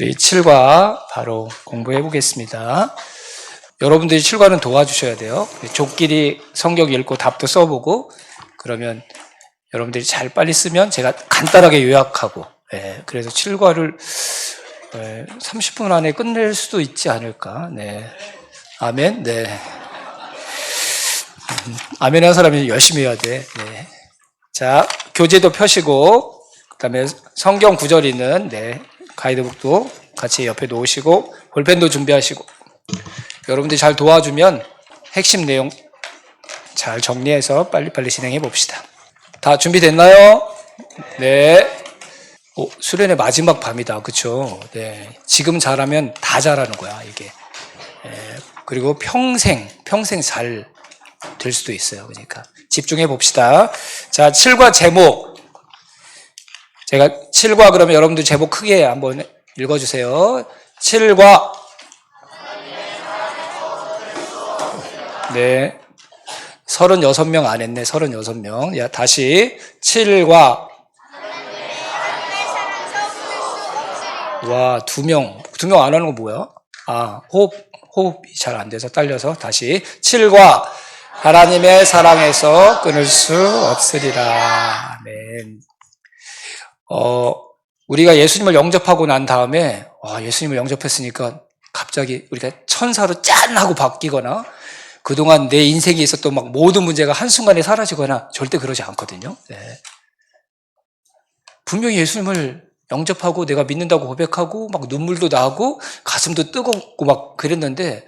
우리 7과 바로 공부해 보겠습니다. 여러분들이 7과는 도와주셔야 돼요. 족끼리 성경 읽고 답도 써보고 그러면 여러분들이 잘 빨리 쓰면 제가 간단하게 요약하고 그래서 7과를 30분 안에 끝낼 수도 있지 않을까. 네. 아멘. 네. 아멘 한 사람이 열심히 해야 돼. 네. 자, 교재도 펴시고 그다음에 성경 구절 있는 가이드북도 같이 옆에 놓으시고 볼펜도 준비하시고 여러분들이 잘 도와주면 핵심 내용 잘 정리해서 빨리빨리 진행해 봅시다. 다 준비됐나요? 네. 수련의 마지막 밤이다. 그렇죠? 네. 지금 잘하면 다 잘하는 거야, 이게. 그리고 평생 잘 될 수도 있어요. 그러니까 집중해 봅시다. 자, 7과 제목. 제가 7과 그러면 여러분들 제목 크게 한번 읽어주세요. 7과. 네. 36명 안 했네. 36명. 야, 다시. 7과. 와, 2명. 2명 안 하는 거 뭐야? 호흡이 잘 안 돼서 딸려서 다시. 7과. 하나님의 사랑에서 끊을 수 없으리라. 아멘. 우리가 예수님을 영접하고 난 다음에, 예수님을 영접했으니까 갑자기 우리가 천사로 짠! 하고 바뀌거나, 그동안 내 인생에 있었던 막 모든 문제가 한순간에 사라지거나 절대 그러지 않거든요. 네. 분명히 예수님을 영접하고 내가 믿는다고 고백하고 막 눈물도 나고 가슴도 뜨겁고 막 그랬는데,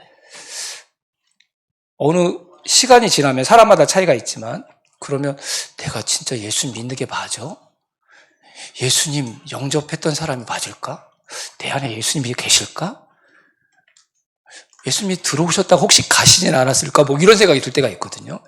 어느 시간이 지나면 사람마다 차이가 있지만, 그러면 내가 진짜 예수님 믿는 게 맞아? 예수님 영접했던 사람이 맞을까? 내 안에 예수님이 계실까? 예수님이 들어오셨다가 혹시 가시진 않았을까? 뭐 이런 생각이 들 때가 있거든요.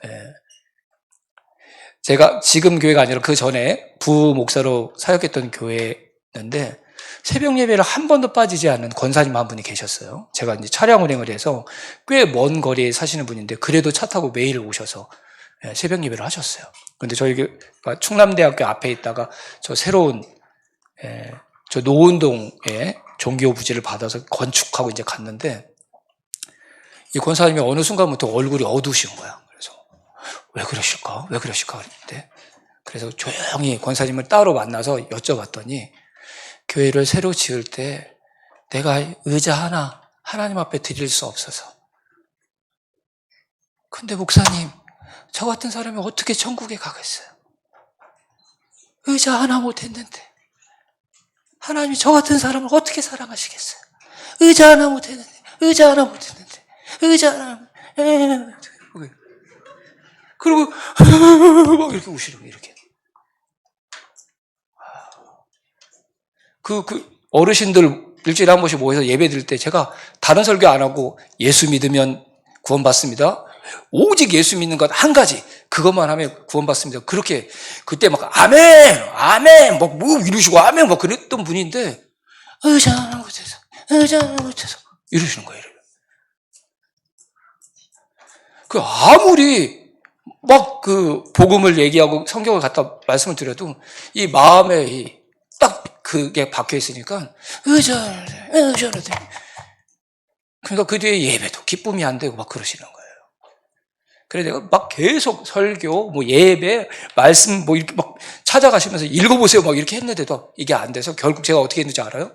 제가 지금 교회가 아니라 그 전에 부목사로 사역했던 교회였는데 새벽 예배를 한 번도 빠지지 않는 권사님 한 분이 계셨어요. 제가 이제 차량 운행을 해서 꽤 먼 거리에 사시는 분인데 그래도 차 타고 매일 오셔서 새벽 예배를 하셨어요. 그런데 저희가 충남대학교 앞에 있다가 저 새로운 저 노은동에 종교 부지를 받아서 건축하고 이제 갔는데 이 권사님이 어느 순간부터 얼굴이 어두우신 거야. 그래서 왜 그러실까? 그랬는데 그래서 조용히 권사님을 따로 만나서 여쭤봤더니 교회를 새로 지을 때 내가 의자 하나 하나님 앞에 드릴 수 없어서 근데 목사님 저 같은 사람이 어떻게 천국에 가겠어요? 의자 하나 못했는데 하나님이 저 같은 사람을 어떻게 사랑하시겠어요? 의자 하나 못했는데 그리고 막 이렇게 우시는 거예요. 이렇게 그 어르신들 일주일에 한 번씩 모여서 예배 드릴 때 제가 다른 설교 안 하고 예수 믿으면 구원받습니다. 오직 예수 믿는 것 한 가지 그것만 하면 구원받습니다. 그렇게 그때 막 아멘 뭐 이러시고 아멘 막 그랬던 분인데 의자 하나 못해서 이러시는 거예요. 그 아무리 막 그 복음을 얘기하고 성경을 갖다 말씀을 드려도 이 마음에 딱 그게 박혀 있으니까 의자를 그러니까 그 뒤에 예배도 기쁨이 안 되고 막 그러시는 거예요. 그래서 내가 막 계속 설교, 뭐 예배, 말씀 뭐 이렇게 막 찾아가시면서 읽어보세요 막 이렇게 했는데도 이게 안 돼서 결국 제가 어떻게 했는지 알아요?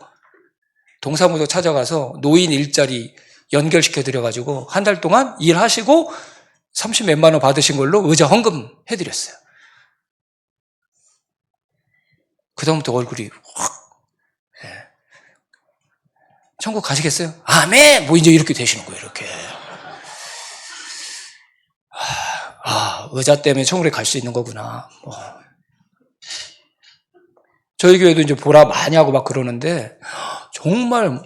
동사무소 찾아가서 노인 일자리 연결시켜 드려가지고 한 달 동안 일하시고 30몇만 원 받으신 걸로 의자 헌금 해드렸어요. 그다음부터 얼굴이 확 천국 가시겠어요? 아멘! 뭐 이제 이렇게 되시는 거예요. 이렇게. 의자 때문에 천국에 갈 수 있는 거구나. 저희 교회도 이제 보라 많이 하고 막 그러는데 정말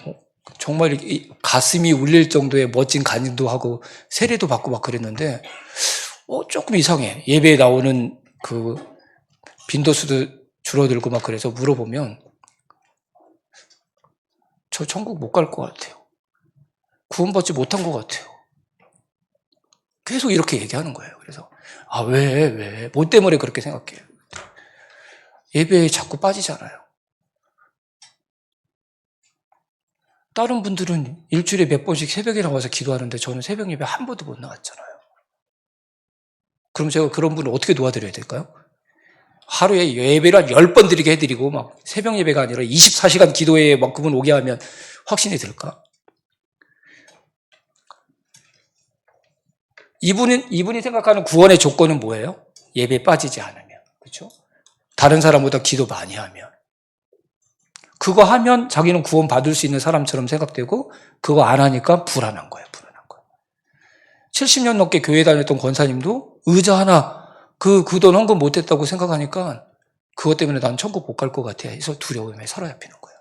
가슴이 울릴 정도의 멋진 간증도 하고 세례도 받고 막 그랬는데 조금 이상해. 예배에 나오는 그 빈도수도 줄어들고 막 그래서 물어보면 저 천국 못 갈 것 같아요. 구원받지 못한 것 같아요. 계속 이렇게 얘기하는 거예요. 그래서 왜? 뭐 때문에 그렇게 생각해요? 예배에 자꾸 빠지잖아요. 다른 분들은 일주일에 몇 번씩 새벽에 나와서 기도하는데 저는 새벽 예배 한 번도 못 나왔잖아요. 그럼 제가 그런 분을 어떻게 도와드려야 될까요? 하루에 예배를 한 10번 드리게 해드리고 막 새벽 예배가 아니라 24시간 기도회에 막 그분 오게 하면 확신이 들까? 이분이 생각하는 구원의 조건은 뭐예요? 예배에 빠지지 않으면. 그렇죠? 다른 사람보다 기도 많이 하면. 그거 하면 자기는 구원 받을 수 있는 사람처럼 생각되고 그거 안 하니까 불안한 거예요. 70년 넘게 교회 다녔던 권사님도 의자 하나 그 돈 헌금 못했다고 생각하니까 그것 때문에 난 천국 못 갈 것 같아 해서 두려움에 사로잡히는 거예요.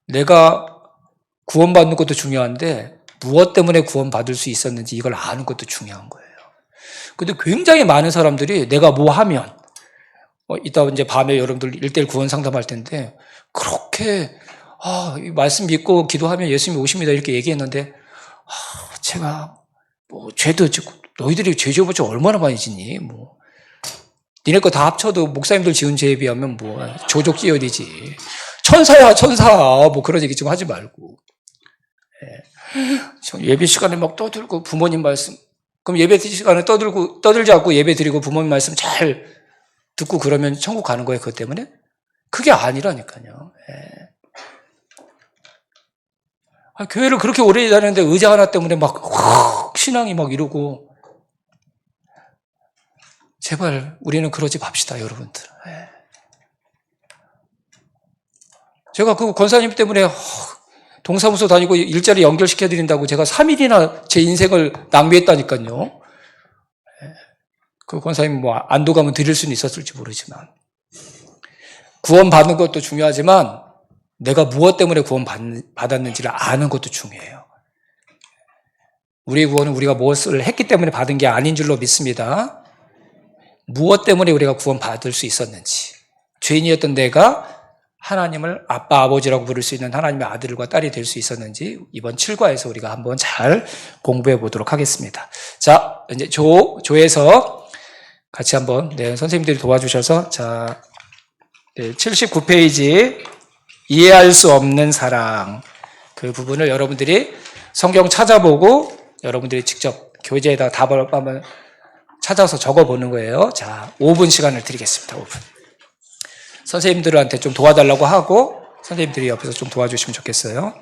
내가 구원받는 것도 중요한데 무엇 때문에 구원받을 수 있었는지 이걸 아는 것도 중요한 거예요. 근데 굉장히 많은 사람들이 내가 뭐 하면 이따 이제 밤에 여러분들 1:1 구원 상담할 텐데 그렇게 이 말씀 믿고 기도하면 예수님이 오십니다 이렇게 얘기했는데 제가 뭐 죄도 짓고 너희들이 죄 지어봤자 얼마나 많이 짓니? 뭐 니네 거 다 합쳐도 목사님들 지은 죄에 비하면 뭐 조족기열이지. 천사야 천사 뭐 그런 얘기 좀 하지 말고. 예배 시간에 막 떠들고 부모님 말씀 그럼 예배 시간에 떠들지 않고 예배 드리고 부모님 말씀 잘 듣고 그러면 천국 가는 거예요 그것 때문에? 그게 아니라니까요. 교회를 그렇게 오래 다녔는데 의자 하나 때문에 막 신앙이 막 이러고 제발 우리는 그러지 맙시다 여러분들. 제가 그 권사님 때문에 동사무소 다니고 일자리 연결시켜드린다고 제가 3일이나 제 인생을 낭비했다니까요. 그 권사님 뭐 안도감은 드릴 수는 있었을지 모르지만 구원받는 것도 중요하지만 내가 무엇 때문에 구원받았는지를 아는 것도 중요해요. 우리의 구원은 우리가 무엇을 했기 때문에 받은 게 아닌 줄로 믿습니다. 무엇 때문에 우리가 구원받을 수 있었는지 죄인이었던 내가 하나님을 아빠 아버지라고 부를 수 있는 하나님의 아들과 딸이 될 수 있었는지 이번 7과에서 우리가 한번 잘 공부해 보도록 하겠습니다. 자, 이제 조에서 같이 한번 선생님들이 도와주셔서 자 79페이지 이해할 수 없는 사랑 그 부분을 여러분들이 성경 찾아보고 여러분들이 직접 교재에다 답을 한번 찾아서 적어보는 거예요. 자, 5분 시간을 드리겠습니다. 5분. 선생님들한테 좀 도와달라고 하고 선생님들이 옆에서 좀 도와주시면 좋겠어요.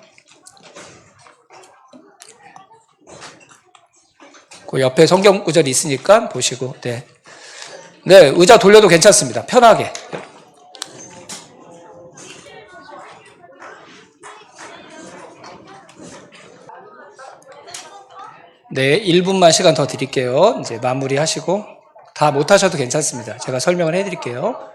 그 옆에 성경 구절이 있으니까 보시고 네, 의자 돌려도 괜찮습니다. 편하게. 네, 1분만 시간 더 드릴게요. 이제 마무리 하시고 다 못하셔도 괜찮습니다. 제가 설명을 해드릴게요.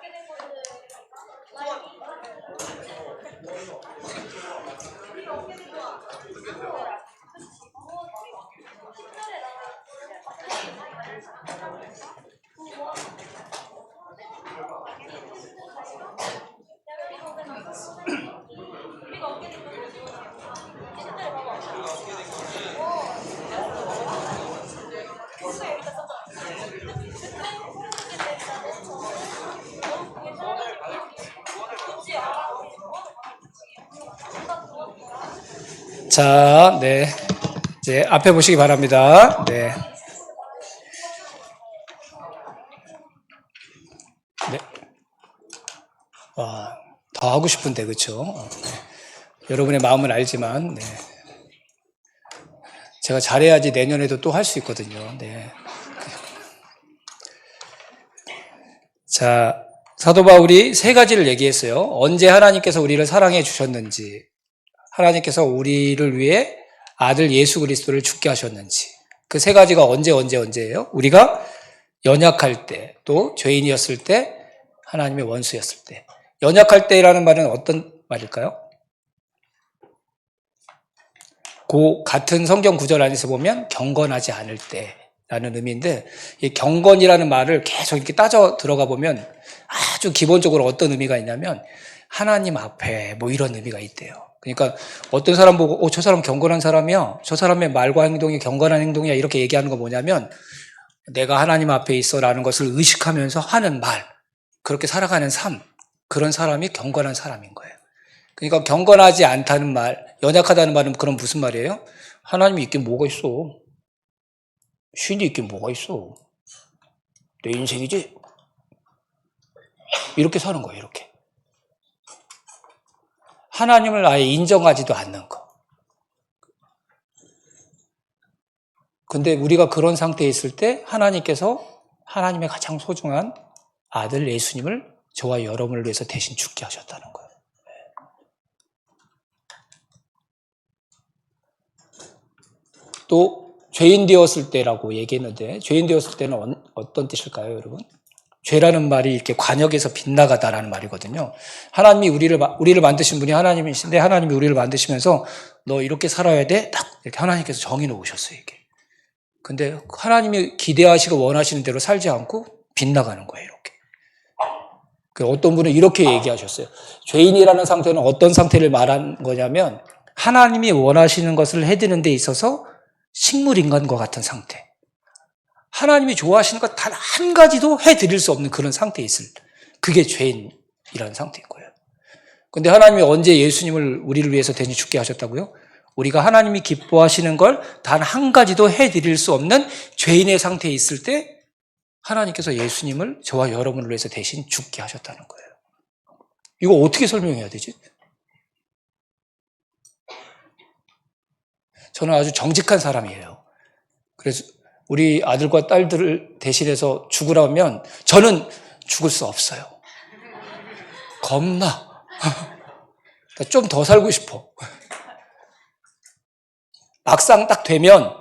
자, 네. 이제 앞에 보시기 바랍니다. 네. 네. 더 하고 싶은데, 그쵸? 네. 여러분의 마음은 알지만, 네. 제가 잘해야지 내년에도 또 할 수 있거든요. 네. 자, 사도 바울이 3가지를 얘기했어요. 언제 하나님께서 우리를 사랑해 주셨는지, 하나님께서 우리를 위해 아들 예수 그리스도를 죽게 하셨는지 그 3가지가 언제예요? 우리가 연약할 때, 또 죄인이었을 때, 하나님의 원수였을 때. 연약할 때라는 말은 어떤 말일까요? 그 같은 성경 구절 안에서 보면 경건하지 않을 때라는 의미인데 이 경건이라는 말을 계속 이렇게 따져 들어가 보면 아주 기본적으로 어떤 의미가 있냐면 하나님 앞에 뭐 이런 의미가 있대요. 그러니까 어떤 사람 보고 저 사람 경건한 사람이야. 저 사람의 말과 행동이 경건한 행동이야. 이렇게 얘기하는 거 뭐냐면 내가 하나님 앞에 있어라는 것을 의식하면서 하는 말, 그렇게 살아가는 삶, 그런 사람이 경건한 사람인 거예요. 그러니까 경건하지 않다는 말, 연약하다는 말은 그럼 무슨 말이에요? 하나님이 있긴 뭐가 있어. 신이 있긴 뭐가 있어. 내 인생이지? 이렇게 사는 거예요, 이렇게. 하나님을 아예 인정하지도 않는 거. 근데 우리가 그런 상태에 있을 때 하나님께서 하나님의 가장 소중한 아들 예수님을 저와 여러분을 위해서 대신 죽게 하셨다는 거예요. 또 죄인 되었을 때라고 얘기했는데 죄인 되었을 때는 어떤 뜻일까요, 여러분? 죄라는 말이 이렇게 관역에서 빗나가다라는 말이거든요. 하나님이 우리를 만드신 분이 하나님이신데 하나님이 우리를 만드시면서 너 이렇게 살아야 돼? 딱 이렇게 하나님께서 정해 놓으셨어요, 이게. 근데 하나님이 기대하시고 원하시는 대로 살지 않고 빗나가는 거예요, 이렇게. 어떤 분은 이렇게 얘기하셨어요. 죄인이라는 상태는 어떤 상태를 말한 거냐면 하나님이 원하시는 것을 해드리는 데 있어서 식물인간과 같은 상태. 하나님이 좋아하시는 것 단 한 가지도 해드릴 수 없는 그런 상태에 있을, 그게 죄인이라는 상태인 거예요. 근데 하나님이 언제 예수님을 우리를 위해서 대신 죽게 하셨다고요? 우리가 하나님이 기뻐하시는 걸 단 한 가지도 해드릴 수 없는 죄인의 상태에 있을 때 하나님께서 예수님을 저와 여러분을 위해서 대신 죽게 하셨다는 거예요. 이거 어떻게 설명해야 되지? 저는 아주 정직한 사람이에요. 그래서 우리 아들과 딸들을 대신해서 죽으라면 저는 죽을 수 없어요. 겁나. 좀 더 살고 싶어. 막상 딱 되면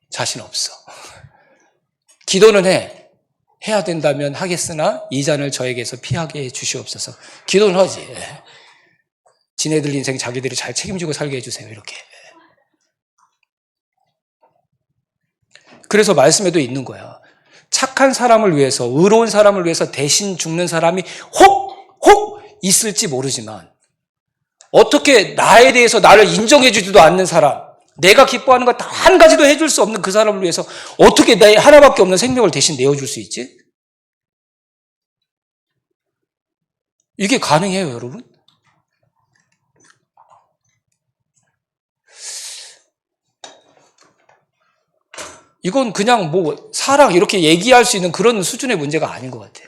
자신 없어. 기도는 해야 된다면 하겠으나 이 잔을 저에게서 피하게 해 주시옵소서. 기도는 하지. 지네들 인생 자기들이 잘 책임지고 살게 해주세요, 이렇게. 그래서 말씀에도 있는 거야. 착한 사람을 위해서, 의로운 사람을 위해서 대신 죽는 사람이 혹 있을지 모르지만 어떻게 나에 대해서 나를 인정해주지도 않는 사람, 내가 기뻐하는 것 단 한 가지도 해줄 수 없는 그 사람을 위해서 어떻게 내 하나밖에 없는 생명을 대신 내어줄 수 있지? 이게 가능해요, 여러분? 이건 그냥 뭐 사랑 이렇게 얘기할 수 있는 그런 수준의 문제가 아닌 것 같아요.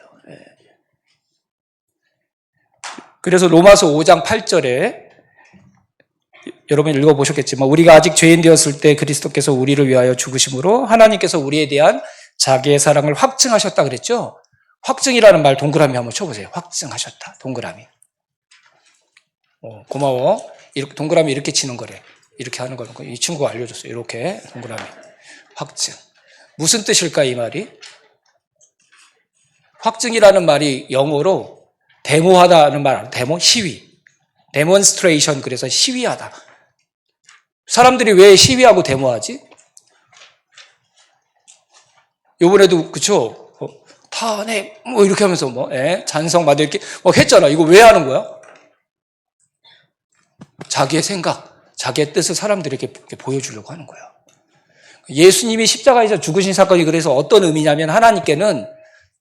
그래서 로마서 5장 8절에 여러분이 읽어보셨겠지만 우리가 아직 죄인 되었을 때 그리스도께서 우리를 위하여 죽으심으로 하나님께서 우리에 대한 자기의 사랑을 확증하셨다 그랬죠? 확증이라는 말 동그라미 한번 쳐보세요. 확증하셨다. 동그라미. 고마워. 이렇게 동그라미 이렇게 치는 거래. 이렇게 하는 거는 이 친구가 알려줬어요. 이렇게 동그라미. 확증. 무슨 뜻일까 이 말이? 확증이라는 말이 영어로 데모하다는 말 알아요? 데모? 시위. 데몬스트레이션 그래서 시위하다. 사람들이 왜 시위하고 데모하지? 요번에도 그쵸? 탄핵 뭐 이렇게 하면서 찬성 받을 게 했잖아. 이거 왜 하는 거야? 자기의 생각, 자기의 뜻을 사람들에게 보여주려고 하는 거야. 예수님이 십자가에서 죽으신 사건이 그래서 어떤 의미냐면 하나님께는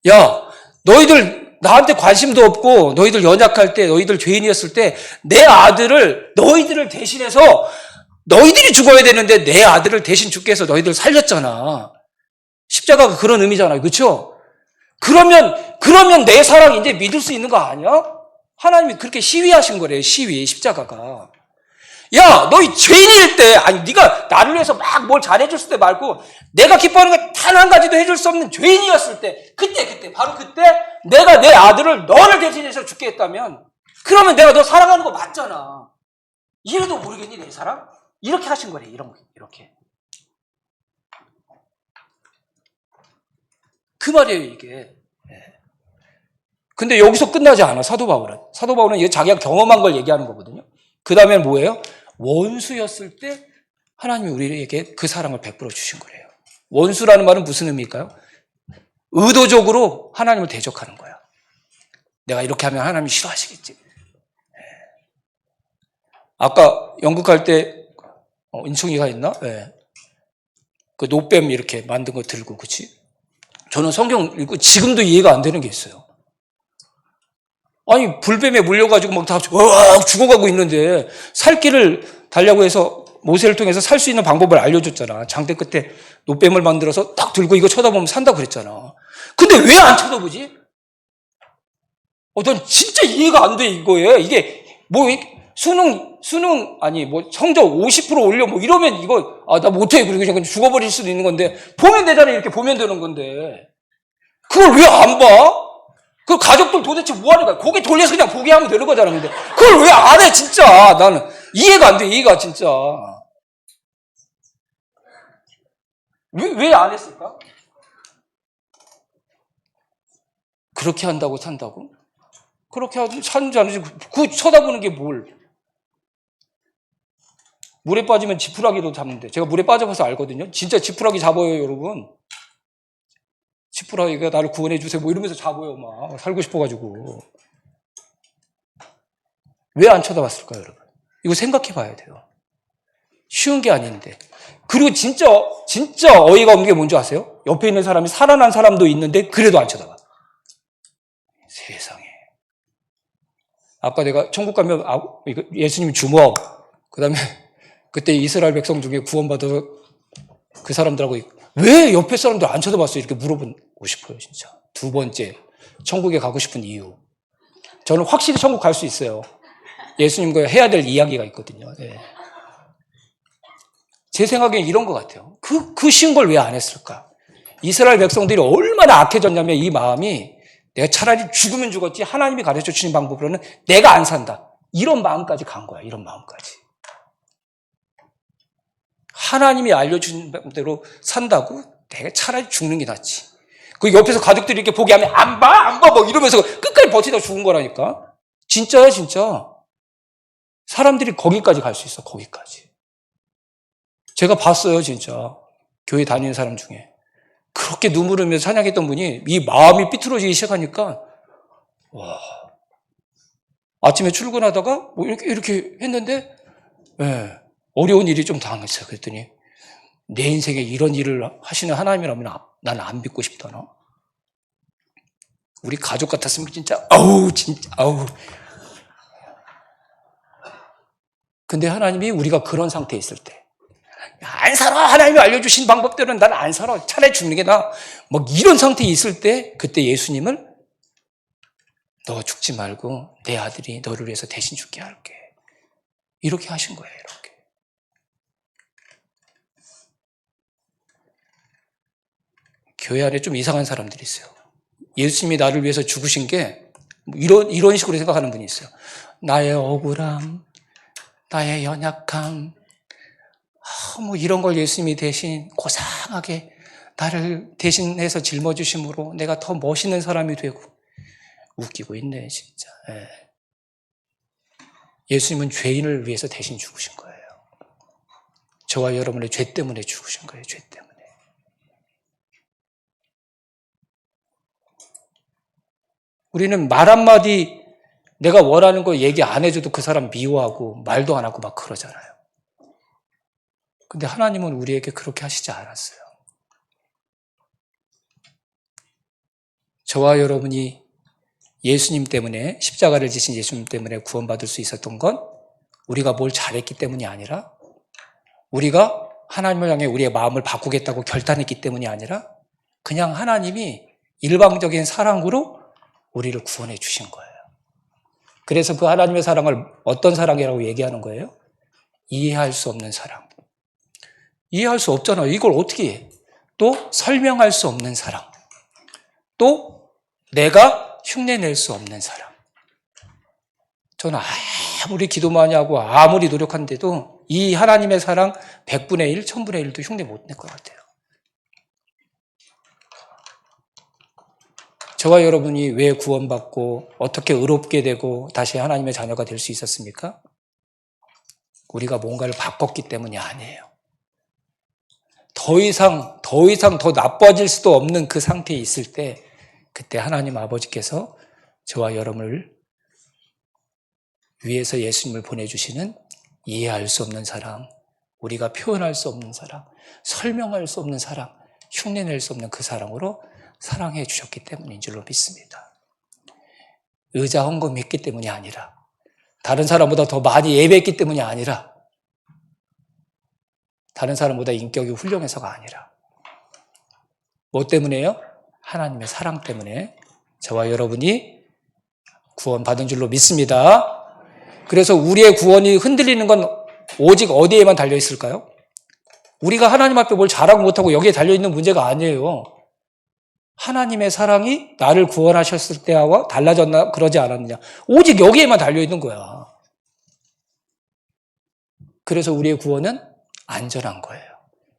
야, 너희들 나한테 관심도 없고 너희들 연약할 때 너희들 죄인이었을 때 내 아들을 너희들을 대신해서 너희들이 죽어야 되는데 내 아들을 대신 죽게 해서 너희들 살렸잖아. 십자가가 그런 의미잖아요. 그렇죠? 그러면 내 사랑 이제 믿을 수 있는 거 아니야? 하나님이 그렇게 시위하신 거래요. 시위, 십자가가. 야, 너희 죄인일 때, 아니, 네가 나를 위해서 막 뭘 잘해줬을 때 말고, 내가 기뻐하는 거 단 한 가지도 해줄 수 없는 죄인이었을 때, 바로 그때, 내가 내 아들을 너를 대신해서 죽게 했다면, 그러면 내가 너 사랑하는 거 맞잖아. 이래도 모르겠니, 내 사랑? 이렇게 하신 거래, 이렇게. 그 말이에요, 이게. 근데 여기서 끝나지 않아, 사도 바울은. 사도 바울은 자기가 경험한 걸 얘기하는 거거든요. 그 다음에 뭐예요? 원수였을 때 하나님이 우리에게 그 사랑을 베풀어 주신 거래요. 원수라는 말은 무슨 의미일까요? 의도적으로 하나님을 대적하는 거야. 내가 이렇게 하면 하나님이 싫어하시겠지. 아까 연극 할 때 인충이가 있나? 그 노뱀 이렇게 만든 거 들고, 그치? 저는 성경 읽고 지금도 이해가 안 되는 게 있어요. 아니, 불뱀에 물려가지고 막 다 죽어가고 있는데 살 길을 달라고 해서 모세를 통해서 살 수 있는 방법을 알려줬잖아. 장대 끝에 노뱀을 만들어서 딱 들고 이거 쳐다보면 산다고 그랬잖아. 근데 왜 안 쳐다보지? 난 진짜 이해가 안 돼, 이거에. 이게, 성적 50% 올려, 이러면 이거, 나 못해. 그리고 그냥 죽어버릴 수도 있는 건데, 보면 되잖아. 이렇게 보면 되는 건데. 그걸 왜 안 봐? 그 가족들 도대체 뭐 하는 거야? 고개 돌려서 그냥 보게 하면 되는 거잖아. 근데, 그걸 왜 안 해, 진짜. 나는. 이해가 안 돼, 이해가 진짜. 왜 안 했을까? 그렇게 한다고 산다고? 그렇게 사는 줄 아는지, 그 쳐다보는 게 뭘. 물에 빠지면 지푸라기도 잡는데, 제가 물에 빠져봐서 알거든요. 진짜 지푸라기 잡아요, 여러분. 지푸라기가 나를 구원해주세요. 이러면서 잡아요, 막. 살고 싶어가지고. 왜 안 쳐다봤을까요, 여러분? 이거 생각해 봐야 돼요. 쉬운 게 아닌데. 그리고 진짜 어이가 없는 게 뭔지 아세요? 옆에 있는 사람이 살아난 사람도 있는데, 그래도 안 쳐다봐. 세상에. 아까 내가 천국 가면 예수님 주먹, 그 다음에 그때 이스라엘 백성 중에 구원받아서 그 사람들하고 왜 옆에 사람들 안 쳐다봤어요? 이렇게 물어보고 싶어요, 진짜. 두 번째, 천국에 가고 싶은 이유. 저는 확실히 천국 갈 수 있어요. 예수님과 해야 될 이야기가 있거든요. 네. 제 생각엔 이런 것 같아요. 그 쉬운 걸 왜 안 했을까? 이스라엘 백성들이 얼마나 악해졌냐면 이 마음이 내가 차라리 죽으면 죽었지 하나님이 가르쳐 주신 방법으로는 내가 안 산다. 이런 마음까지 간 거야. 이런 마음까지. 하나님이 알려준 대로 산다고 내가 차라리 죽는 게 낫지. 그 옆에서 가족들이 이렇게 보게 하면 안 봐 이러면서 끝까지 버티다 죽은 거라니까. 진짜야, 진짜. 사람들이 거기까지 갈 수 있어, 거기까지. 제가 봤어요, 진짜. 교회 다니는 사람 중에. 그렇게 눈물 흘리면서 찬양했던 분이 이 마음이 삐뚤어지기 시작하니까, 와. 아침에 출근하다가 이렇게 했는데, 네, 어려운 일이 좀 당했어요. 그랬더니, 내 인생에 이런 일을 하시는 하나님이라면 나는 안 믿고 싶다, 너. 우리 가족 같았으면 진짜, 진짜. 근데 하나님이 우리가 그런 상태에 있을 때, 안 살아! 하나님이 알려주신 방법대로는 난 안 살아. 차라리 죽는 게 나아. 이런 상태에 있을 때, 그때 예수님을 너 죽지 말고 내 아들이 너를 위해서 대신 죽게 할게. 이렇게 하신 거예요, 이렇게. 교회 안에 좀 이상한 사람들이 있어요. 예수님이 나를 위해서 죽으신 게 이런 식으로 생각하는 분이 있어요. 나의 억울함, 나의 연약함, 이런 걸 예수님이 대신 고상하게 나를 대신해서 짊어주심으로 내가 더 멋있는 사람이 되고. 웃기고 있네, 진짜. 예. 예수님은 죄인을 위해서 대신 죽으신 거예요. 저와 여러분의 죄 때문에 죽으신 거예요, 죄 때문에. 우리는 말 한마디 내가 원하는 거 얘기 안 해줘도 그 사람 미워하고 말도 안 하고 막 그러잖아요. 근데 하나님은 우리에게 그렇게 하시지 않았어요. 저와 여러분이 예수님 때문에, 십자가를 지신 예수님 때문에 구원받을 수 있었던 건 우리가 뭘 잘했기 때문이 아니라, 우리가 하나님을 향해 우리의 마음을 바꾸겠다고 결단했기 때문이 아니라, 그냥 하나님이 일방적인 사랑으로 우리를 구원해 주신 거예요. 그래서 그 하나님의 사랑을 어떤 사랑이라고 얘기하는 거예요? 이해할 수 없는 사랑. 이해할 수 없잖아요. 이걸 어떻게 해? 또 설명할 수 없는 사랑. 또 내가 흉내낼 수 없는 사랑. 저는 아무리 기도 많이 하고 아무리 노력한데도 이 하나님의 사랑 100분의 1, 1000분의 1도 흉내 못 낼 것 같아요. 저와 여러분이 왜 구원받고 어떻게 의롭게 되고 다시 하나님의 자녀가 될 수 있었습니까? 우리가 뭔가를 바꿨기 때문이 아니에요. 더 이상 더 나빠질 수도 없는 그 상태에 있을 때, 그때 하나님 아버지께서 저와 여러분을 위해서 예수님을 보내주시는 이해할 수 없는 사랑, 우리가 표현할 수 없는 사랑, 설명할 수 없는 사랑, 흉내낼 수 없는 그 사랑으로 사랑해 주셨기 때문인 줄로 믿습니다. 의자 헌금했기 때문이 아니라, 다른 사람보다 더 많이 예배했기 때문이 아니라, 다른 사람보다 인격이 훌륭해서가 아니라, 뭐 때문에요? 하나님의 사랑 때문에 저와 여러분이 구원받은 줄로 믿습니다. 그래서 우리의 구원이 흔들리는 건 오직 어디에만 달려있을까요? 우리가 하나님 앞에 뭘 잘하고 못하고 여기에 달려있는 문제가 아니에요. 하나님의 사랑이 나를 구원하셨을 때와 달라졌나 그러지 않았느냐. 오직 여기에만 달려있는 거야. 그래서 우리의 구원은 안전한 거예요.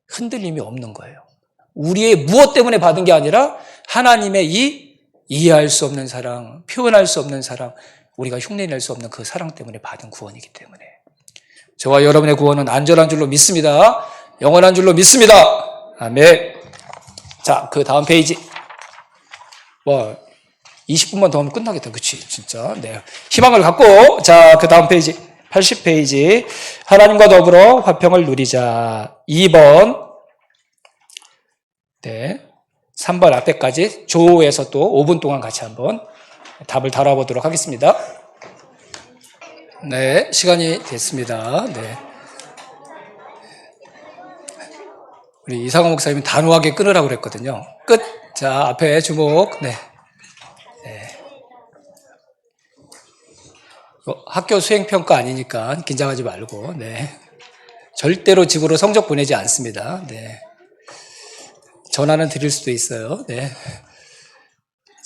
흔들림이 없는 거예요. 우리의 무엇 때문에 받은 게 아니라 하나님의 이 이해할 수 없는 사랑, 표현할 수 없는 사랑, 우리가 흉내낼 수 없는 그 사랑 때문에 받은 구원이기 때문에 저와 여러분의 구원은 안전한 줄로 믿습니다. 영원한 줄로 믿습니다. 아멘. 자, 그 다음 페이지. 20분만 더 하면 끝나겠다. 그치? 진짜. 네. 희망을 갖고, 자, 그 다음 페이지. 80페이지. 하나님과 더불어 화평을 누리자. 2번. 네. 3번 앞에까지 조에서 또 5분 동안 같이 한번 답을 다뤄보도록 하겠습니다. 네. 시간이 됐습니다. 네. 우리 이상호 목사님은 단호하게 끊으라고 그랬거든요. 끝. 자, 앞에 주목. 네. 학교 수행평가 아니니까 긴장하지 말고, 네. 절대로 집으로 성적 보내지 않습니다. 네. 전화는 드릴 수도 있어요. 네.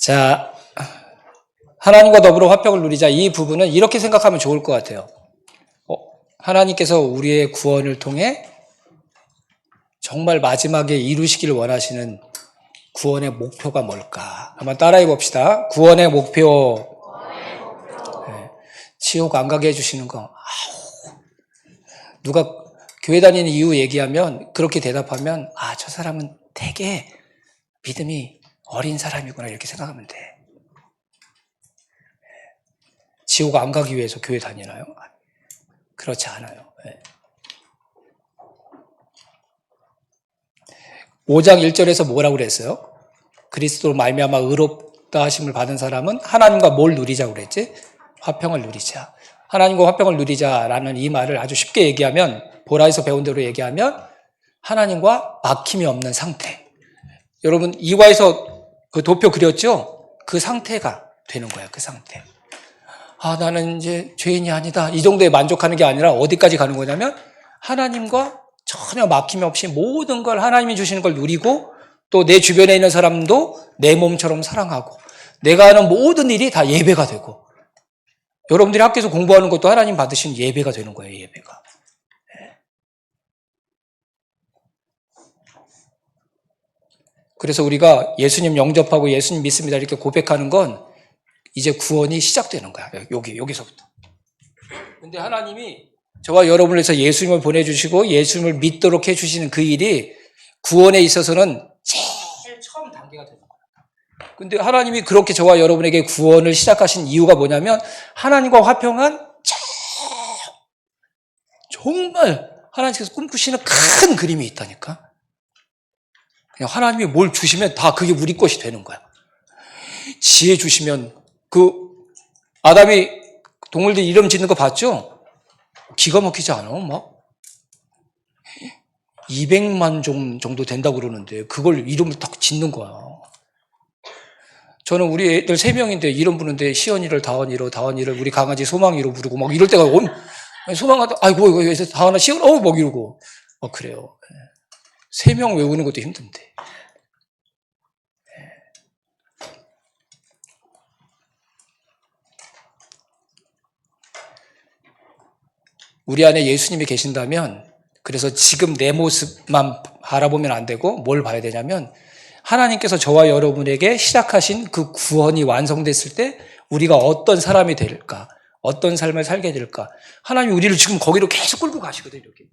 자, 하나님과 더불어 화평을 누리자. 이 부분은 이렇게 생각하면 좋을 것 같아요. 하나님께서 우리의 구원을 통해 정말 마지막에 이루시기를 원하시는 구원의 목표가 뭘까? 한번 따라해 봅시다. 구원의 목표. 네. 지옥 안 가게 해주시는 거. 누가 교회 다니는 이유 얘기하면 그렇게 대답하면 저 사람은 되게 믿음이 어린 사람이구나 이렇게 생각하면 돼. 지옥 안 가기 위해서 교회 다니나요? 그렇지 않아요. 5장 1절에서 뭐라고 그랬어요? 그리스도로 말미암아 의롭다 하심을 받은 사람은 하나님과 뭘 누리자고 그랬지? 화평을 누리자. 하나님과 화평을 누리자라는 이 말을 아주 쉽게 얘기하면, 보라에서 배운 대로 얘기하면 하나님과 막힘이 없는 상태. 여러분 이화에서 그 도표 그렸죠? 그 상태가 되는 거야. 그 상태. 나는 이제 죄인이 아니다. 이 정도에 만족하는 게 아니라 어디까지 가는 거냐면 하나님과 전혀 막힘이 없이 모든 걸 하나님이 주시는 걸 누리고 또 내 주변에 있는 사람도 내 몸처럼 사랑하고 내가 하는 모든 일이 다 예배가 되고 여러분들이 학교에서 공부하는 것도 하나님 받으신 예배가 되는 거예요. 예배가. 그래서 우리가 예수님 영접하고 예수님 믿습니다 이렇게 고백하는 건 이제 구원이 시작되는 거야. 여기서부터. 근데 하나님이 저와 여러분을 위해서 예수님을 보내주시고 예수님을 믿도록 해주시는 그 일이 구원에 있어서는 제일 처음 단계가 되는 거야. 근데 하나님이 그렇게 저와 여러분에게 구원을 시작하신 이유가 뭐냐면 하나님과 화평한 정말 하나님께서 꿈꾸시는 큰 그림이 있다니까. 그냥 하나님이 뭘 주시면 다 그게 우리 것이 되는 거야. 지혜 주시면 아담이 동물들 이름 짓는 거 봤죠? 기가 막히지 않아? 막 200만 종 정도 된다고 그러는데 그걸 이름을 딱 짓는 거야. 저는 우리 애들 3명인데 이름 부르는데 시연이를 다원이를 우리 강아지 소망이로 부르고 막 이럴 때가 소망하다 아이고 이거 다원아 시연 막 이러고 그래요. 3명 외우는 것도 힘든데. 우리 안에 예수님이 계신다면 그래서 지금 내 모습만 바라보면 안 되고 뭘 봐야 되냐면 하나님께서 저와 여러분에게 시작하신 그 구원이 완성됐을 때 우리가 어떤 사람이 될까? 어떤 삶을 살게 될까? 하나님이 우리를 지금 거기로 계속 끌고 가시거든요. 이렇게.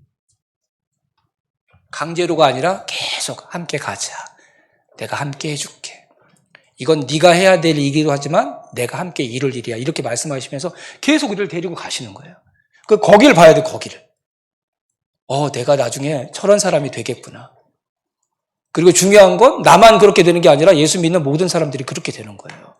강제로가 아니라 계속 함께 가자. 내가 함께 해줄게. 이건 네가 해야 될 일이기도 하지만 내가 함께 이룰 일이야. 이렇게 말씀하시면서 계속 우리를 데리고 가시는 거예요. 거기를 봐야 돼, 거기를. 내가 나중에 저런 사람이 되겠구나. 그리고 중요한 건 나만 그렇게 되는 게 아니라 예수 믿는 모든 사람들이 그렇게 되는 거예요.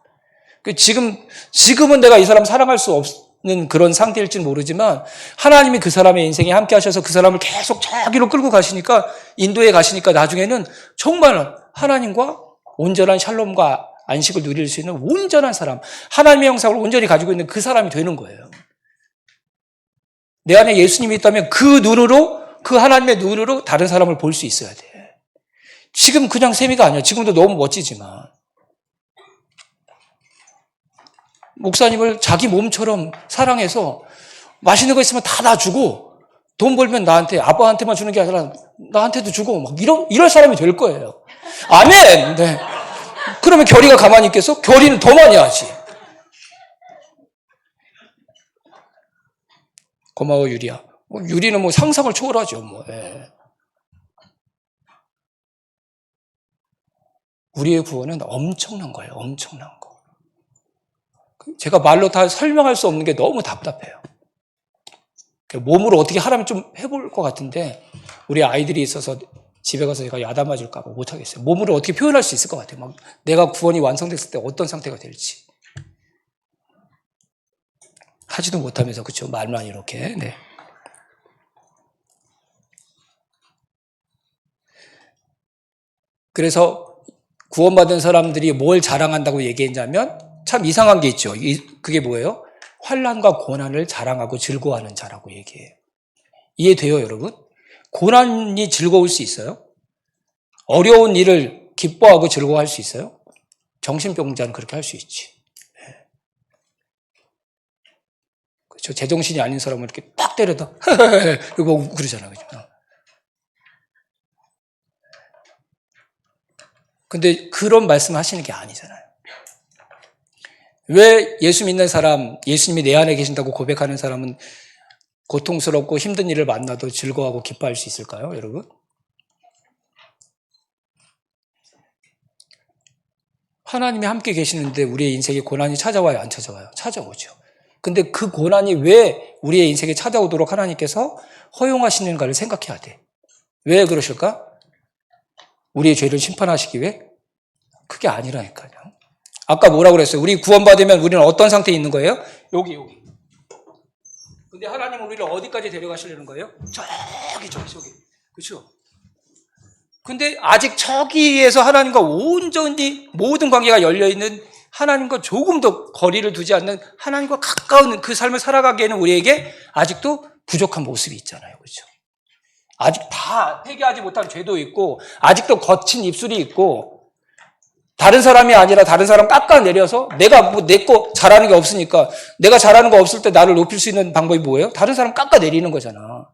지금은 내가 이 사람 사랑할 수 없는 그런 상태일지는 모르지만 하나님이 그 사람의 인생에 함께 하셔서 그 사람을 계속 저기로 끌고 가시니까, 인도에 가시니까 나중에는 정말 하나님과 온전한 샬롬과 안식을 누릴 수 있는 온전한 사람, 하나님의 형상을 온전히 가지고 있는 그 사람이 되는 거예요. 내 안에 예수님이 있다면 그 하나님의 눈으로 다른 사람을 볼 수 있어야 돼. 지금 그냥 셈이가 아니야. 지금도 너무 멋지지만. 목사님을 자기 몸처럼 사랑해서 맛있는 거 있으면 다 놔주고, 돈 벌면 나한테, 아빠한테만 주는 게 아니라 나한테도 주고, 막 이럴 사람이 될 거예요. 아멘! 네. 그러면 결의가 가만히 있겠어? 결의는 더 많이 하지. 고마워, 유리야. 유리는 상상을 초월하죠, 예. 우리의 구원은 엄청난 거예요, 엄청난 거. 제가 말로 다 설명할 수 없는 게 너무 답답해요. 몸으로 어떻게 하라면 좀 해볼 것 같은데, 우리 아이들이 있어서 집에 가서 제가 야단 맞을까 봐 못하겠어요. 몸으로 어떻게 표현할 수 있을 것 같아요. 막 내가 구원이 완성됐을 때 어떤 상태가 될지. 하지도 못하면서, 그렇죠? 말만 이렇게. 네. 그래서 구원받은 사람들이 뭘 자랑한다고 얘기했냐면 참 이상한 게 있죠. 그게 뭐예요? 환난과 고난을 자랑하고 즐거워하는 자라고 얘기해요. 이해돼요, 여러분? 고난이 즐거울 수 있어요? 어려운 일을 기뻐하고 즐거워할 수 있어요? 정신병자는 그렇게 할 수 있지. 그렇죠? 제정신이 아닌 사람은 이렇게 팍 때려도 이거 그러잖아요. 그죠? 근데 그런 말씀 하시는 게 아니잖아요. 왜 예수 믿는 사람, 예수님이 내 안에 계신다고 고백하는 사람은 고통스럽고 힘든 일을 만나도 즐거워하고 기뻐할 수 있을까요, 여러분? 하나님이 함께 계시는데 우리의 인생에 고난이 찾아와요, 안 찾아와요? 찾아오죠. 근데 그 고난이 왜 우리의 인생에 찾아오도록 하나님께서 허용하시는가를 생각해야 돼. 왜 그러실까? 우리의 죄를 심판하시기 위해? 그게 아니라니까요. 아까 뭐라고 그랬어요? 우리 구원받으면 우리는 어떤 상태에 있는 거예요? 여기. 근데 하나님은 우리를 어디까지 데려가시려는 거예요? 저기. 그렇죠? 근데 아직 저기에서 하나님과 온전히 모든 관계가 열려있는, 하나님과 조금 더 거리를 두지 않는 하나님과 가까운 그 삶을 살아가기에는 우리에게 아직도 부족한 모습이 있잖아요. 그렇죠? 아직 다 회개하지 못한 죄도 있고, 아직도 거친 입술이 있고, 다른 사람이 아니라 다른 사람 깎아내려서 내가 내 거 잘하는 게 없으니까, 내가 잘하는 거 없을 때 나를 높일 수 있는 방법이 뭐예요? 다른 사람 깎아내리는 거잖아.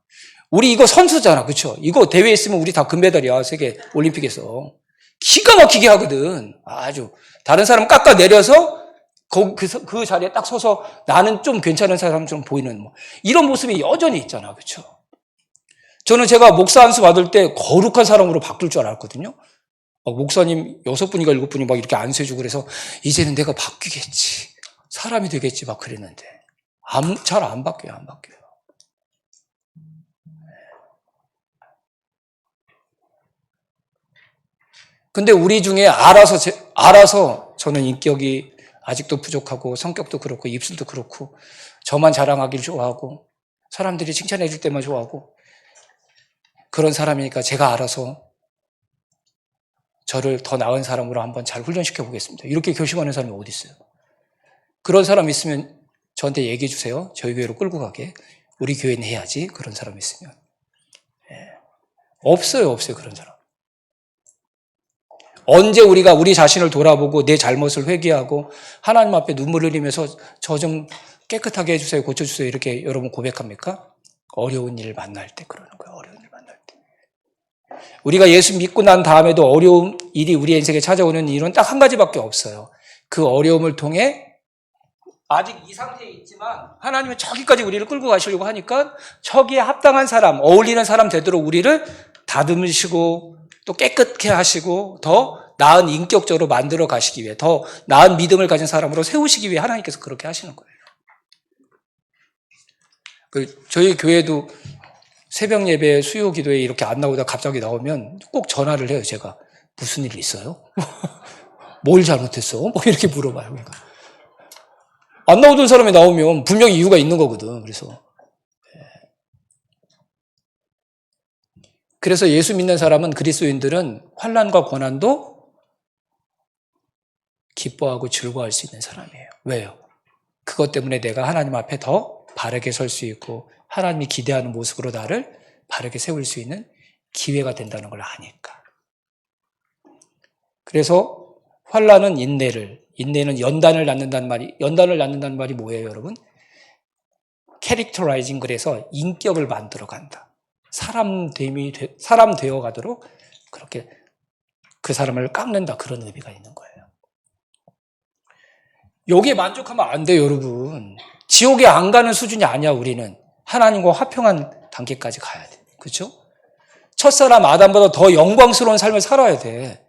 우리 이거 선수잖아. 그렇죠? 이거 대회에 있으면 우리 다 금메달이야. 세계 올림픽에서. 기가 막히게 하거든. 아주. 다른 사람 깎아내려서 그 자리에 딱 서서 나는 좀 괜찮은 사람처럼 보이는 이런 모습이 여전히 있잖아. 그렇죠? 저는 제가 목사 안수 받을 때 거룩한 사람으로 바뀔 줄 알았거든요. 목사님 6분인가 7분이 막 이렇게 안수해주고 그래서 이제는 내가 바뀌겠지. 사람이 되겠지. 막 그랬는데. 잘 안 바뀌어요. 근데 우리 중에 알아서 저는 인격이 아직도 부족하고 성격도 그렇고 입술도 그렇고 저만 자랑하기를 좋아하고 사람들이 칭찬해 줄 때만 좋아하고 그런 사람이니까 제가 알아서 저를 더 나은 사람으로 한번 잘 훈련시켜 보겠습니다. 이렇게 결심하는 사람이 어디 있어요? 그런 사람 있으면 저한테 얘기해 주세요. 저희 교회로 끌고 가게. 우리 교회는 해야지. 그런 사람 있으면. 없어요 그런 사람. 언제 우리가 우리 자신을 돌아보고 내 잘못을 회개하고 하나님 앞에 눈물을 흘리면서 저 좀 깨끗하게 해주세요, 고쳐주세요 이렇게 여러분 고백합니까? 어려운 일을 만날 때 그러는 거예요. 어려운 일 만날 때. 우리가 예수 믿고 난 다음에도 어려운 일이 우리 인생에 찾아오는 일은 딱 한 가지밖에 없어요. 그 어려움을 통해 아직 이 상태에 있지만 하나님은 저기까지 우리를 끌고 가시려고 하니까 저기에 합당한 사람, 어울리는 사람 되도록 우리를 다듬으시고 또 깨끗게 하시고 더 나은 인격적으로 만들어 가시기 위해, 더 나은 믿음을 가진 사람으로 세우시기 위해 하나님께서 그렇게 하시는 거예요. 저희 교회도 새벽 예배 수요 기도에 이렇게 안 나오다 갑자기 나오면 꼭 전화를 해요. 제가 무슨 일 있어요? 뭘 잘못했어? 뭐 이렇게 물어봐요. 그러니까. 안 나오던 사람이 나오면 분명히 이유가 있는 거거든. 그래서 예수 믿는 사람은, 그리스도인들은 환난과 고난도 기뻐하고 즐거워할 수 있는 사람이에요. 왜요? 그것 때문에 내가 하나님 앞에 더 바르게 설 수 있고 하나님이 기대하는 모습으로 나를 바르게 세울 수 있는 기회가 된다는 걸 아니까. 그래서 환난은 인내는 연단을 낳는다는 말이 뭐예요, 여러분? 캐릭터라이징, 그래서 인격을 만들어 간다. 사람 되어 가도록 그렇게 그 사람을 깎는다, 그런 의미가 있는 거예요. 여기에 만족하면 안 돼요, 여러분. 지옥에 안 가는 수준이 아니야, 우리는. 하나님과 화평한 단계까지 가야 돼. 그렇죠? 첫사람 아담보다 더 영광스러운 삶을 살아야 돼.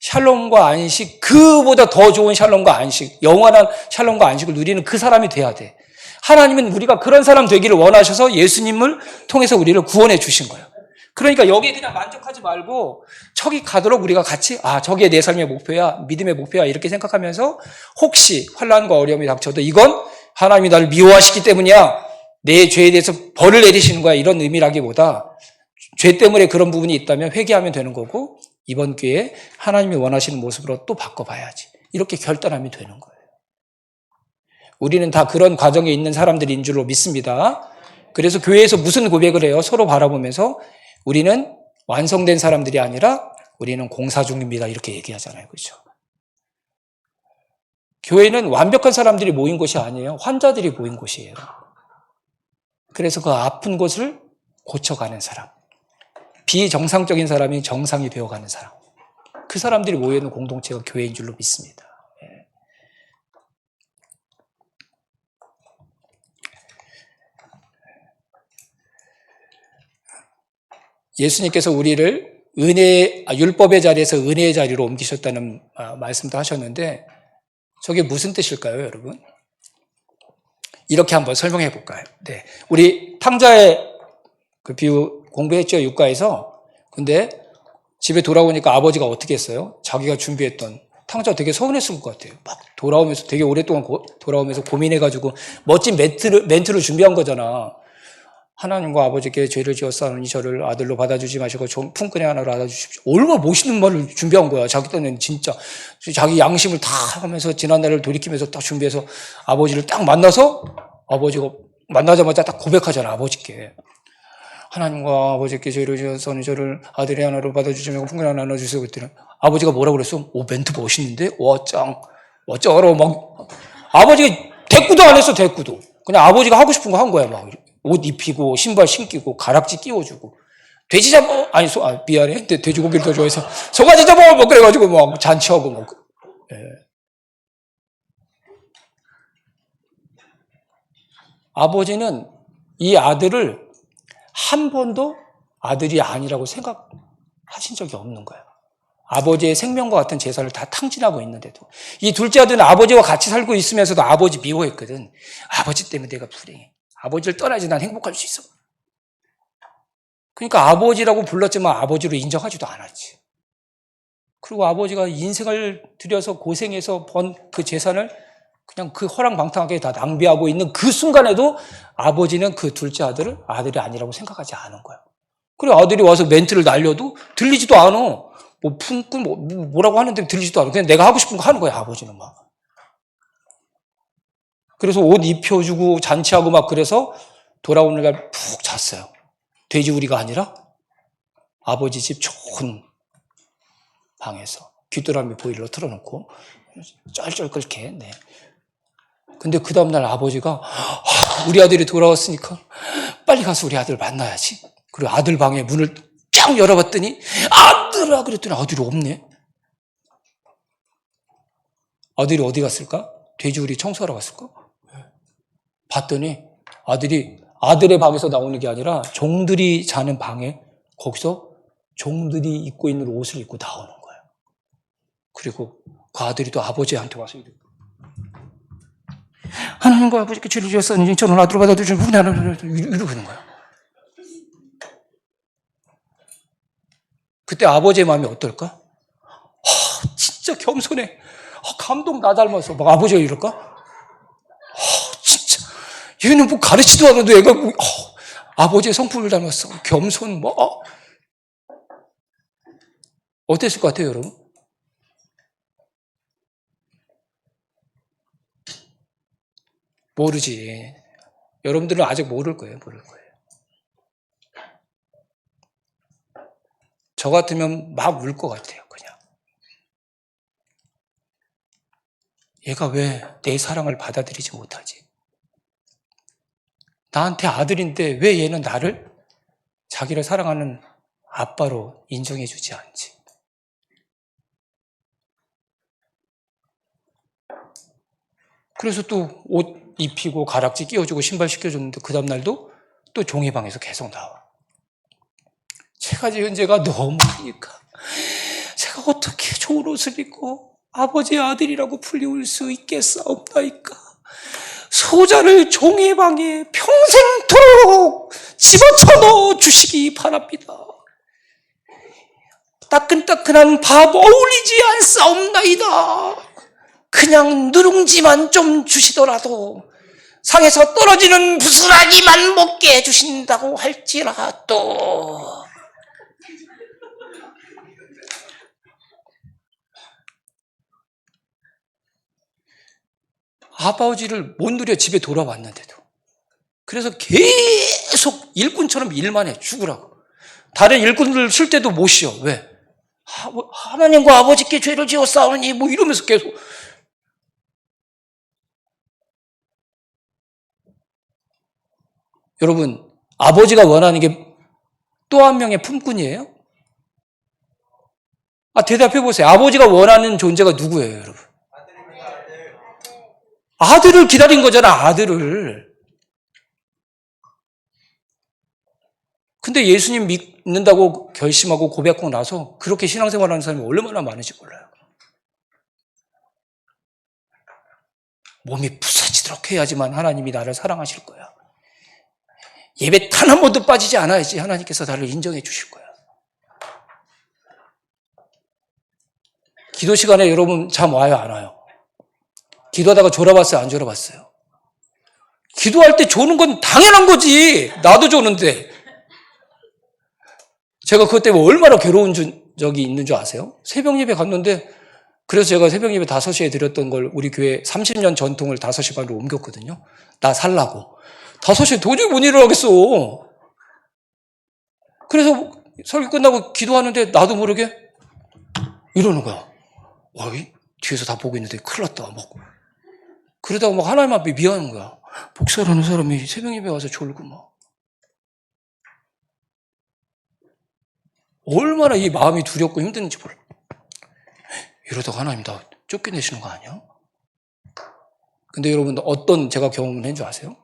샬롬과 안식, 그보다 더 좋은 샬롬과 안식, 영원한 샬롬과 안식을 누리는 그 사람이 돼야 돼. 하나님은 우리가 그런 사람 되기를 원하셔서 예수님을 통해서 우리를 구원해 주신 거예요. 그러니까 여기에 그냥 만족하지 말고 저기 가도록 우리가 같이, 저게 내 삶의 목표야, 믿음의 목표야, 이렇게 생각하면서 혹시 환난과 어려움이 닥쳐도 이건 하나님이 나를 미워하시기 때문이야, 내 죄에 대해서 벌을 내리시는 거야, 이런 의미라기보다 죄 때문에 그런 부분이 있다면 회개하면 되는 거고, 이번 기회에 하나님이 원하시는 모습으로 또 바꿔봐야지, 이렇게 결단하면 되는 거예요. 우리는 다 그런 과정에 있는 사람들인 줄로 믿습니다. 그래서 교회에서 무슨 고백을 해요? 서로 바라보면서 우리는 완성된 사람들이 아니라 우리는 공사 중입니다, 이렇게 얘기하잖아요. 그렇죠? 교회는 완벽한 사람들이 모인 곳이 아니에요. 환자들이 모인 곳이에요. 그래서 그 아픈 곳을 고쳐가는 사람, 비정상적인 사람이 정상이 되어가는 사람, 그 사람들이 모여있는 공동체가 교회인 줄로 믿습니다. 예수님께서 우리를 율법의 자리에서 은혜의 자리로 옮기셨다는 말씀도 하셨는데, 저게 무슨 뜻일까요, 여러분? 이렇게 한번 설명해 볼까요? 네. 우리 탕자의 그 비유 공부했죠, 육가에서. 근데 집에 돌아오니까 아버지가 어떻게 했어요? 자기가 준비했던 탕자가 되게 서운했을 것 같아요. 막 돌아오면서 되게 오랫동안 돌아오면서 고민해가지고 멋진 멘트를 준비한 거잖아. 하나님과 아버지께 죄를 지었사오니 저를 아들로 받아주지 마시고 품꾼의 하나로 받아주십시오. 얼마나 멋있는 말을 준비한 거야. 자기 딴에는 진짜 자기 양심을 다 하면서 지난날을 돌이키면서 딱 준비해서 아버지를 딱 만나서, 아버지가 만나자마자 딱 고백하잖아, 아버지께. 하나님과 아버지께 죄를 지었사오니 저를 아들의 하나로 받아주지 말고 품꾼의 하나로 나눠주세요. 그랬더니 아버지가 뭐라고 그랬어? 멘트 멋있는데? 어쩌러 막. 아버지가 대꾸도 안 했어, 대꾸도. 그냥 아버지가 하고 싶은 거 한 거야, 막. 옷 입히고 신발 신기고 가락지 끼워주고, 돼지 잡아, 미안해, 돼지고기를 더 좋아해서 소가지 잡아, 뭐 그래가지고 막 잔치하고 뭐. 예. 아버지는 이 아들을 한 번도 아들이 아니라고 생각하신 적이 없는 거예요. 아버지의 생명과 같은 재산을 다 탕진하고 있는데도. 이 둘째 아들은 아버지와 같이 살고 있으면서도 아버지 미워했거든. 아버지 때문에 내가 불행해. 아버지를 떠나지 난 행복할 수 있어. 그러니까 아버지라고 불렀지만 아버지로 인정하지도 않았지. 그리고 아버지가 인생을 들여서 고생해서 번 그 재산을 그냥 그 허랑방탕하게 다 낭비하고 있는 그 순간에도 아버지는 그 둘째 아들을 아들이 아니라고 생각하지 않은 거야. 그리고 아들이 와서 멘트를 날려도 들리지도 않아. 뭐 품꾼 뭐라고 하는데 들리지도 않아. 그냥 내가 하고 싶은 거 하는 거야, 아버지는 막. 그래서 옷 입혀주고 잔치하고 막, 그래서 돌아오는 날 푹 잤어요. 돼지우리가 아니라 아버지 집 좋은 방에서 귀뚜라미 보일러 틀어놓고 쩔쩔 끓게. 네. 근데 그 다음날 아버지가 우리 아들이 돌아왔으니까 빨리 가서 우리 아들 만나야지. 그리고 아들 방에 문을 쫙 열어봤더니 아들아 그랬더니 아들이 없네. 아들이 어디 갔을까? 돼지우리 청소하러 갔을까? 봤더니 아들이 아들의 방에서 나오는 게 아니라 종들이 자는 방에, 거기서 종들이 입고 있는 옷을 입고 나오는 거예요. 그리고 그 아들이 또 아버지한테 와서 하나님과 아버지께 죄를 지었으니 저는 아들을 받아들이지 이러고 있는 거야. 그때 아버지의 마음이 어떨까? 진짜 겸손해. 감동 나 닮아서 막 아버지가 이럴까? 얘는 뭐 가르치도 않아도 애가 뭐, 아버지의 성품을 닮았어. 겸손, 뭐. 어땠을 것 같아요, 여러분? 모르지. 여러분들은 아직 모를 거예요, 모를 거예요. 저 같으면 막 울 것 같아요, 그냥. 얘가 왜 내 사랑을 받아들이지 못하지? 나한테 아들인데 왜 얘는 나를 자기를 사랑하는 아빠로 인정해주지 않지? 그래서 또 옷 입히고 가락지 끼워주고 신발 시켜줬는데 그 다음날도 또 종이 방에서 계속 나와. 제가 지은 죄가 너무 크니까 제가 어떻게 좋은 옷을 입고 아버지의 아들이라고 불리울 수 있겠사옵나이까. 소자를 종이방에 평생토록 집어쳐 넣어 주시기 바랍니다. 따끈따끈한 밥 어울리지 않사옵나이다. 그냥 누룽지만 좀 주시더라도 상에서 떨어지는 부스라기만 먹게 해주신다고 할지라도 아버지를 못 누려 집에 돌아왔는데도 그래서 계속 일꾼처럼 일만 해 죽으라고. 다른 일꾼들 쓸 때도 못 쉬어. 왜? 하나님과 아버지께 죄를 지었사오니 뭐 이러면서 계속. 여러분, 아버지가 원하는 게 또 한 명의 품꾼이에요? 대답해 보세요. 아버지가 원하는 존재가 누구예요, 여러분? 아들을 기다린 거잖아, 아들을. 근데 예수님 믿는다고 결심하고 고백하고 나서 그렇게 신앙생활하는 사람이 얼마나 많은지 몰라요. 몸이 부서지도록 해야지만 하나님이 나를 사랑하실 거야. 예배 단 한 번도 빠지지 않아야지 하나님께서 나를 인정해 주실 거야. 기도 시간에 여러분 잠 와요, 안 와요? 기도하다가 졸아봤어요, 안 졸아봤어요? 기도할 때 조는 건 당연한 거지. 나도 조는데. 제가 그것 때문에 얼마나 괴로운 적이 있는 줄 아세요? 새벽 예배 갔는데 그래서 제가 새벽 예배 5시에 드렸던 걸 우리 교회 30년 전통을 5시 반으로 옮겼거든요. 나 살라고. 5시에 도저히 못 일어나겠어. 그래서 설교 끝나고 기도하는데 나도 모르게 이러는 거야. 어이? 뒤에서 다 보고 있는데 큰일 났다. 막. 그러다가 막 하나님 앞에 미안한 거야. 복사라는 사람이 새벽 예배 와서 졸고 막. 얼마나 이 마음이 두렵고 힘든지 몰라. 이러다가 하나님 나 쫓겨내시는 거 아니야? 근데 여러분 어떤 제가 경험을 한 줄 아세요?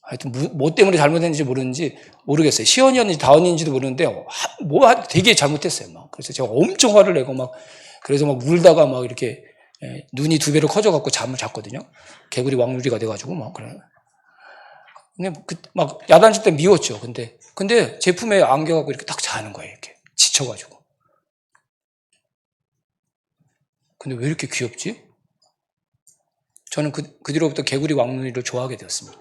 하여튼 뭐 때문에 잘못했는지 모르겠어요. 시언이었는지 다언인지도 모르는데 뭐 되게 잘못했어요. 막. 그래서 제가 엄청 화를 내고 막 그래서 막 울다가 막 이렇게 눈이 2배로 커져갖고 잠을 잤거든요. 개구리 왕누리가 돼가지고 막 그래. 근데 막 야단칠 때 미웠죠. 근데 제품에 안겨갖고 이렇게 딱 자는 거예요. 이렇게 지쳐가지고. 근데 왜 이렇게 귀엽지? 저는 그 뒤로부터 개구리 왕눈이를 좋아하게 되었습니다.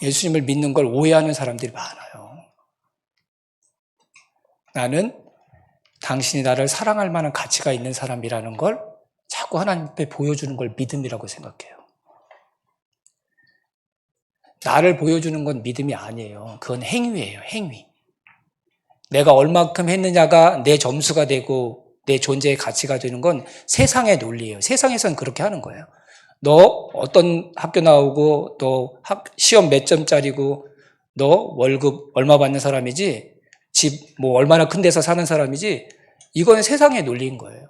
예수님을 믿는 걸 오해하는 사람들이 많아요. 나는 당신이 나를 사랑할 만한 가치가 있는 사람이라는 걸 자꾸 하나님 앞에 보여주는 걸 믿음이라고 생각해요. 나를 보여주는 건 믿음이 아니에요. 그건 행위예요, 행위. 내가 얼만큼 했느냐가 내 점수가 되고 내 존재의 가치가 되는 건 세상의 논리예요. 세상에서는 그렇게 하는 거예요. 너 어떤 학교 나오고 너 시험 몇 점짜리고 너 월급 얼마 받는 사람이지 집 뭐 얼마나 큰 데서 사는 사람이지 이건 세상의 논리인 거예요.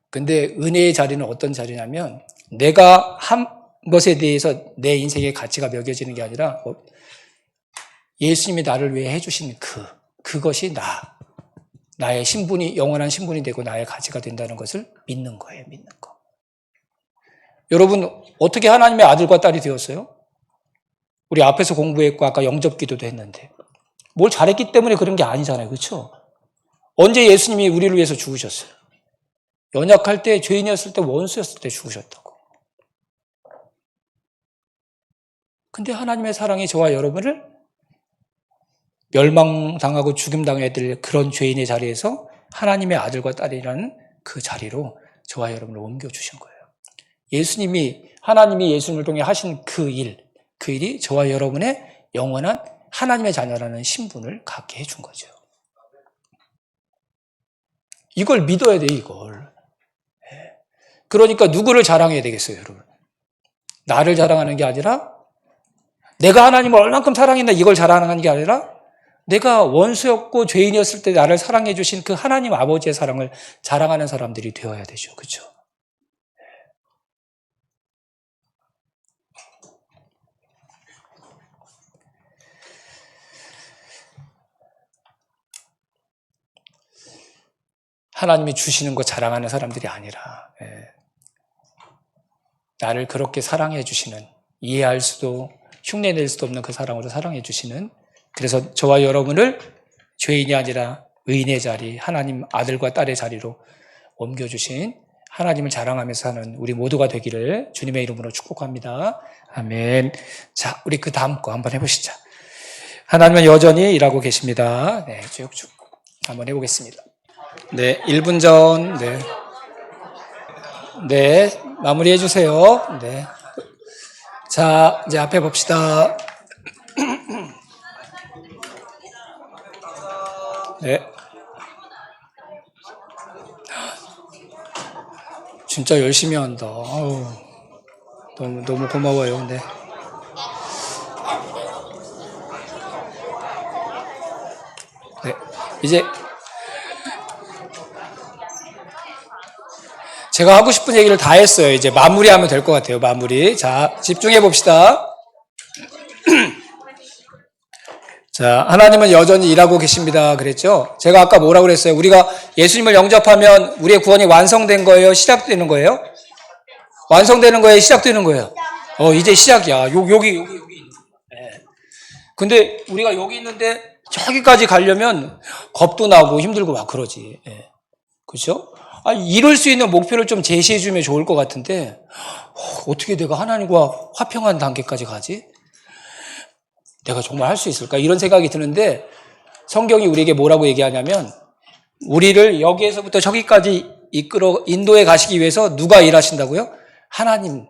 근데 은혜의 자리는 어떤 자리냐면 내가 한 것에 대해서 내 인생의 가치가 매겨지는 게 아니라 예수님이 나를 위해 해주신 그 그것이 나의 신분이, 영원한 신분이 되고 나의 가치가 된다는 것을 믿는 거예요, 믿는 거. 여러분, 어떻게 하나님의 아들과 딸이 되었어요? 우리 앞에서 공부했고, 아까 영접 기도도 했는데. 뭘 잘했기 때문에 그런 게 아니잖아요, 그렇죠? 언제 예수님이 우리를 위해서 죽으셨어요? 연약할 때, 죄인이었을 때, 원수였을 때 죽으셨다고. 근데 하나님의 사랑이 저와 여러분을 멸망당하고 죽임당해야 될 그런 죄인의 자리에서 하나님의 아들과 딸이라는 그 자리로 저와 여러분을 옮겨주신 거예요. 하나님이 예수님을 통해 하신 그 일이 저와 여러분의 영원한 하나님의 자녀라는 신분을 갖게 해준 거죠. 이걸 믿어야 돼, 이걸. 그러니까 누구를 자랑해야 되겠어요, 여러분? 나를 자랑하는 게 아니라 내가 하나님을 얼만큼 사랑했나 이걸 자랑하는 게 아니라 내가 원수였고 죄인이었을 때 나를 사랑해 주신 그 하나님 아버지의 사랑을 자랑하는 사람들이 되어야 되죠. 그렇죠? 하나님이 주시는 거 자랑하는 사람들이 아니라 나를 그렇게 사랑해 주시는, 이해할 수도 흉내낼 수도 없는 그 사랑으로 사랑해 주시는, 그래서 저와 여러분을 죄인이 아니라 의인의 자리, 하나님 아들과 딸의 자리로 옮겨주신 하나님을 자랑하면서 사는 우리 모두가 되기를 주님의 이름으로 축복합니다. 아멘. 자, 우리 그 다음 거 한번 해보시죠. 하나님은 여전히 일하고 계십니다. 네, 쭉쭉 한번 해보겠습니다. 네, 1분 전, 네, 마무리해 주세요. 네. 자, 이제 앞에 봅시다. 네. 진짜 열심히 한다. 아우, 너무 고마워요. 네. 네. 이제 제가 하고 싶은 얘기를 다 했어요. 이제 마무리하면 될 것 같아요. 마무리. 자, 집중해 봅시다. 자, 하나님은 여전히 일하고 계십니다. 그랬죠? 제가 아까 뭐라고 그랬어요? 우리가 예수님을 영접하면 우리의 구원이 완성된 거예요? 시작되는 거예요? 완성되는 거예요? 시작되는 거예요? 이제 시작이야. 여기. 네. 근데 우리가 여기 있는데 저기까지 가려면 겁도 나고 힘들고 막 그러지. 네. 그렇죠? 이룰 수 있는 목표를 좀 제시해 주면 좋을 것 같은데 어떻게 내가 하나님과 화평한 단계까지 가지? 내가 정말 할 수 있을까? 이런 생각이 드는데 성경이 우리에게 뭐라고 얘기하냐면 우리를 여기에서부터 저기까지 인도해 가시기 위해서 누가 일하신다고요? 하나님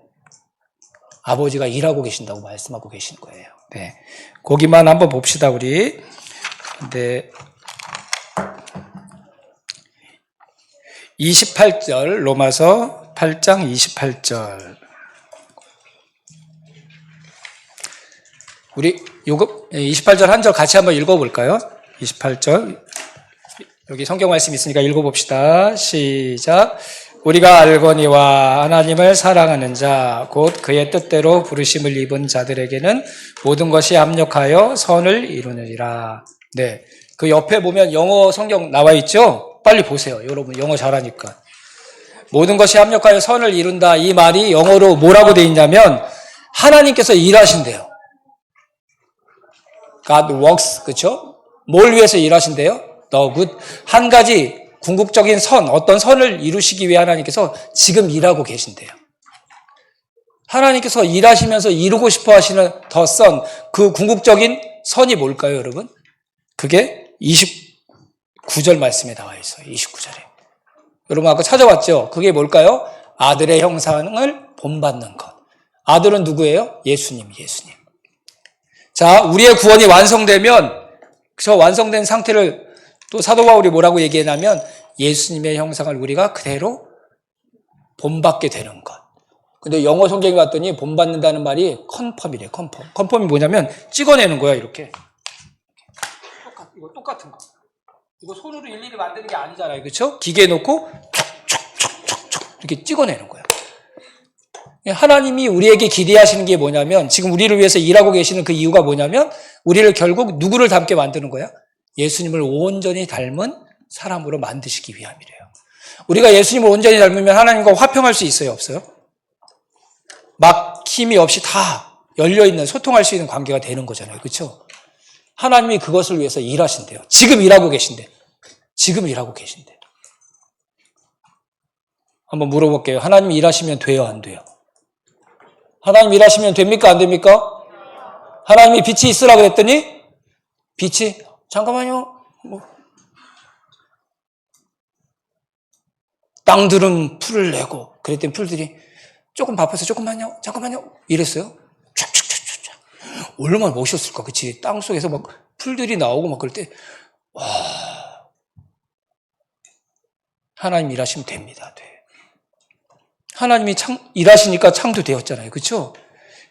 아버지가 일하고 계신다고 말씀하고 계신 거예요. 네, 거기만 한번 봅시다 우리. 네. 28절 로마서 8장 28절 우리 요거 28절 한 절 같이 한번 읽어볼까요? 28절 여기 성경 말씀 있으니까 읽어봅시다. 시작. 우리가 알거니와 하나님을 사랑하는 자 곧 그의 뜻대로 부르심을 입은 자들에게는 모든 것이 합력하여 선을 이루느니라. 네, 그 옆에 보면 영어 성경 나와 있죠? 빨리 보세요. 여러분 영어 잘하니까. 모든 것이 합력하여 선을 이룬다. 이 말이 영어로 뭐라고 돼 있냐면 하나님께서 일하신대요. God works, 그렇죠? 뭘 위해서 일하신대요? The good. 한 가지 궁극적인 선, 어떤 선을 이루시기 위해 하나님께서 지금 일하고 계신대요. 하나님께서 일하시면서 이루고 싶어 하시는 더 선, 그 궁극적인 선이 뭘까요, 여러분? 그게 29절 말씀에 나와 있어요. 29절에. 여러분 아까 찾아봤죠? 그게 뭘까요? 아들의 형상을 본받는 것. 아들은 누구예요? 예수님. 자, 우리의 구원이 완성되면 저 완성된 상태를 또 사도 바울이 뭐라고 얘기했냐면 예수님의 형상을 우리가 그대로 본받게 되는 것. 근데 영어 성경에 봤더니 본받는다는 말이 컨펌이래. 컨펌이 뭐냐면 찍어내는 거야, 이렇게. 이거 똑같은 거. 이거 손으로 일일이 만드는 게 아니잖아요. 그렇죠? 기계에 놓고 촉촉촉촉촉 이렇게 찍어내는 거예요. 하나님이 우리에게 기대하시는 게 뭐냐면 지금 우리를 위해서 일하고 계시는 그 이유가 뭐냐면 우리를 결국 누구를 닮게 만드는 거야? 예수님을 온전히 닮은 사람으로 만드시기 위함이래요. 우리가 예수님을 온전히 닮으면 하나님과 화평할 수 있어요, 없어요? 막힘이 없이 다 열려있는, 소통할 수 있는 관계가 되는 거잖아요. 그렇죠? 하나님이 그것을 위해서 일하신대요. 지금 일하고 계신대. 지금 일하고 계신대. 한번 물어볼게요. 하나님이 일하시면 돼요, 안 돼요? 하나님 일하시면 됩니까, 안 됩니까? 하나님이 빛이 있으라 그랬더니 빛이 잠깐만요. 땅들은 풀을 내고 그랬더니 풀들이 조금 바빠서 조금만요. 잠깐만요. 이랬어요. 촥촥촥촥. 얼마나 멋있었을까. 그치? 땅 속에서 막 풀들이 나오고 막 그럴 때 와. 하나님 일하시면 됩니다. 돼. 하나님이 일하시니까 창도 되었잖아요. 그렇죠?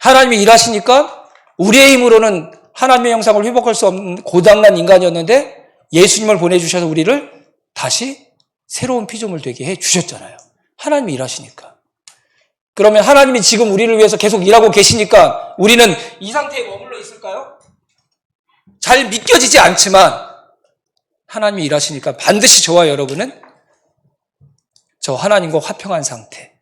하나님이 일하시니까 우리의 힘으로는 하나님의 형상을 회복할 수 없는 고장난 인간이었는데 예수님을 보내주셔서 우리를 다시 새로운 피조물 되게 해주셨잖아요. 하나님이 일하시니까. 그러면 하나님이 지금 우리를 위해서 계속 일하고 계시니까 우리는 이 상태에 머물러 있을까요? 잘 믿겨지지 않지만 하나님이 일하시니까 반드시 저와 여러분은 저 하나님과 화평한 상태,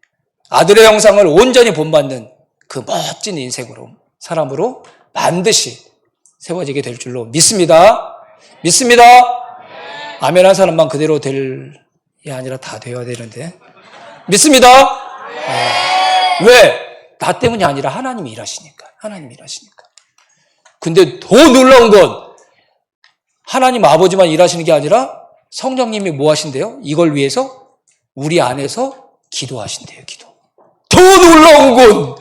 아들의 형상을 온전히 본받는 그 멋진 인생으로, 사람으로 반드시 세워지게 될 줄로 믿습니다. 믿습니다. 아멘 한 사람만 그대로 될 게 아니라 다 되어야 되는데. 믿습니다. 왜? 나 때문이 아니라 하나님이 일하시니까. 하나님이 일하시니까. 근데 더 놀라운 건 하나님 아버지만 일하시는 게 아니라 성령님이 뭐 하신대요? 이걸 위해서 우리 안에서 기도하신대요. 기도. 더 놀라운 건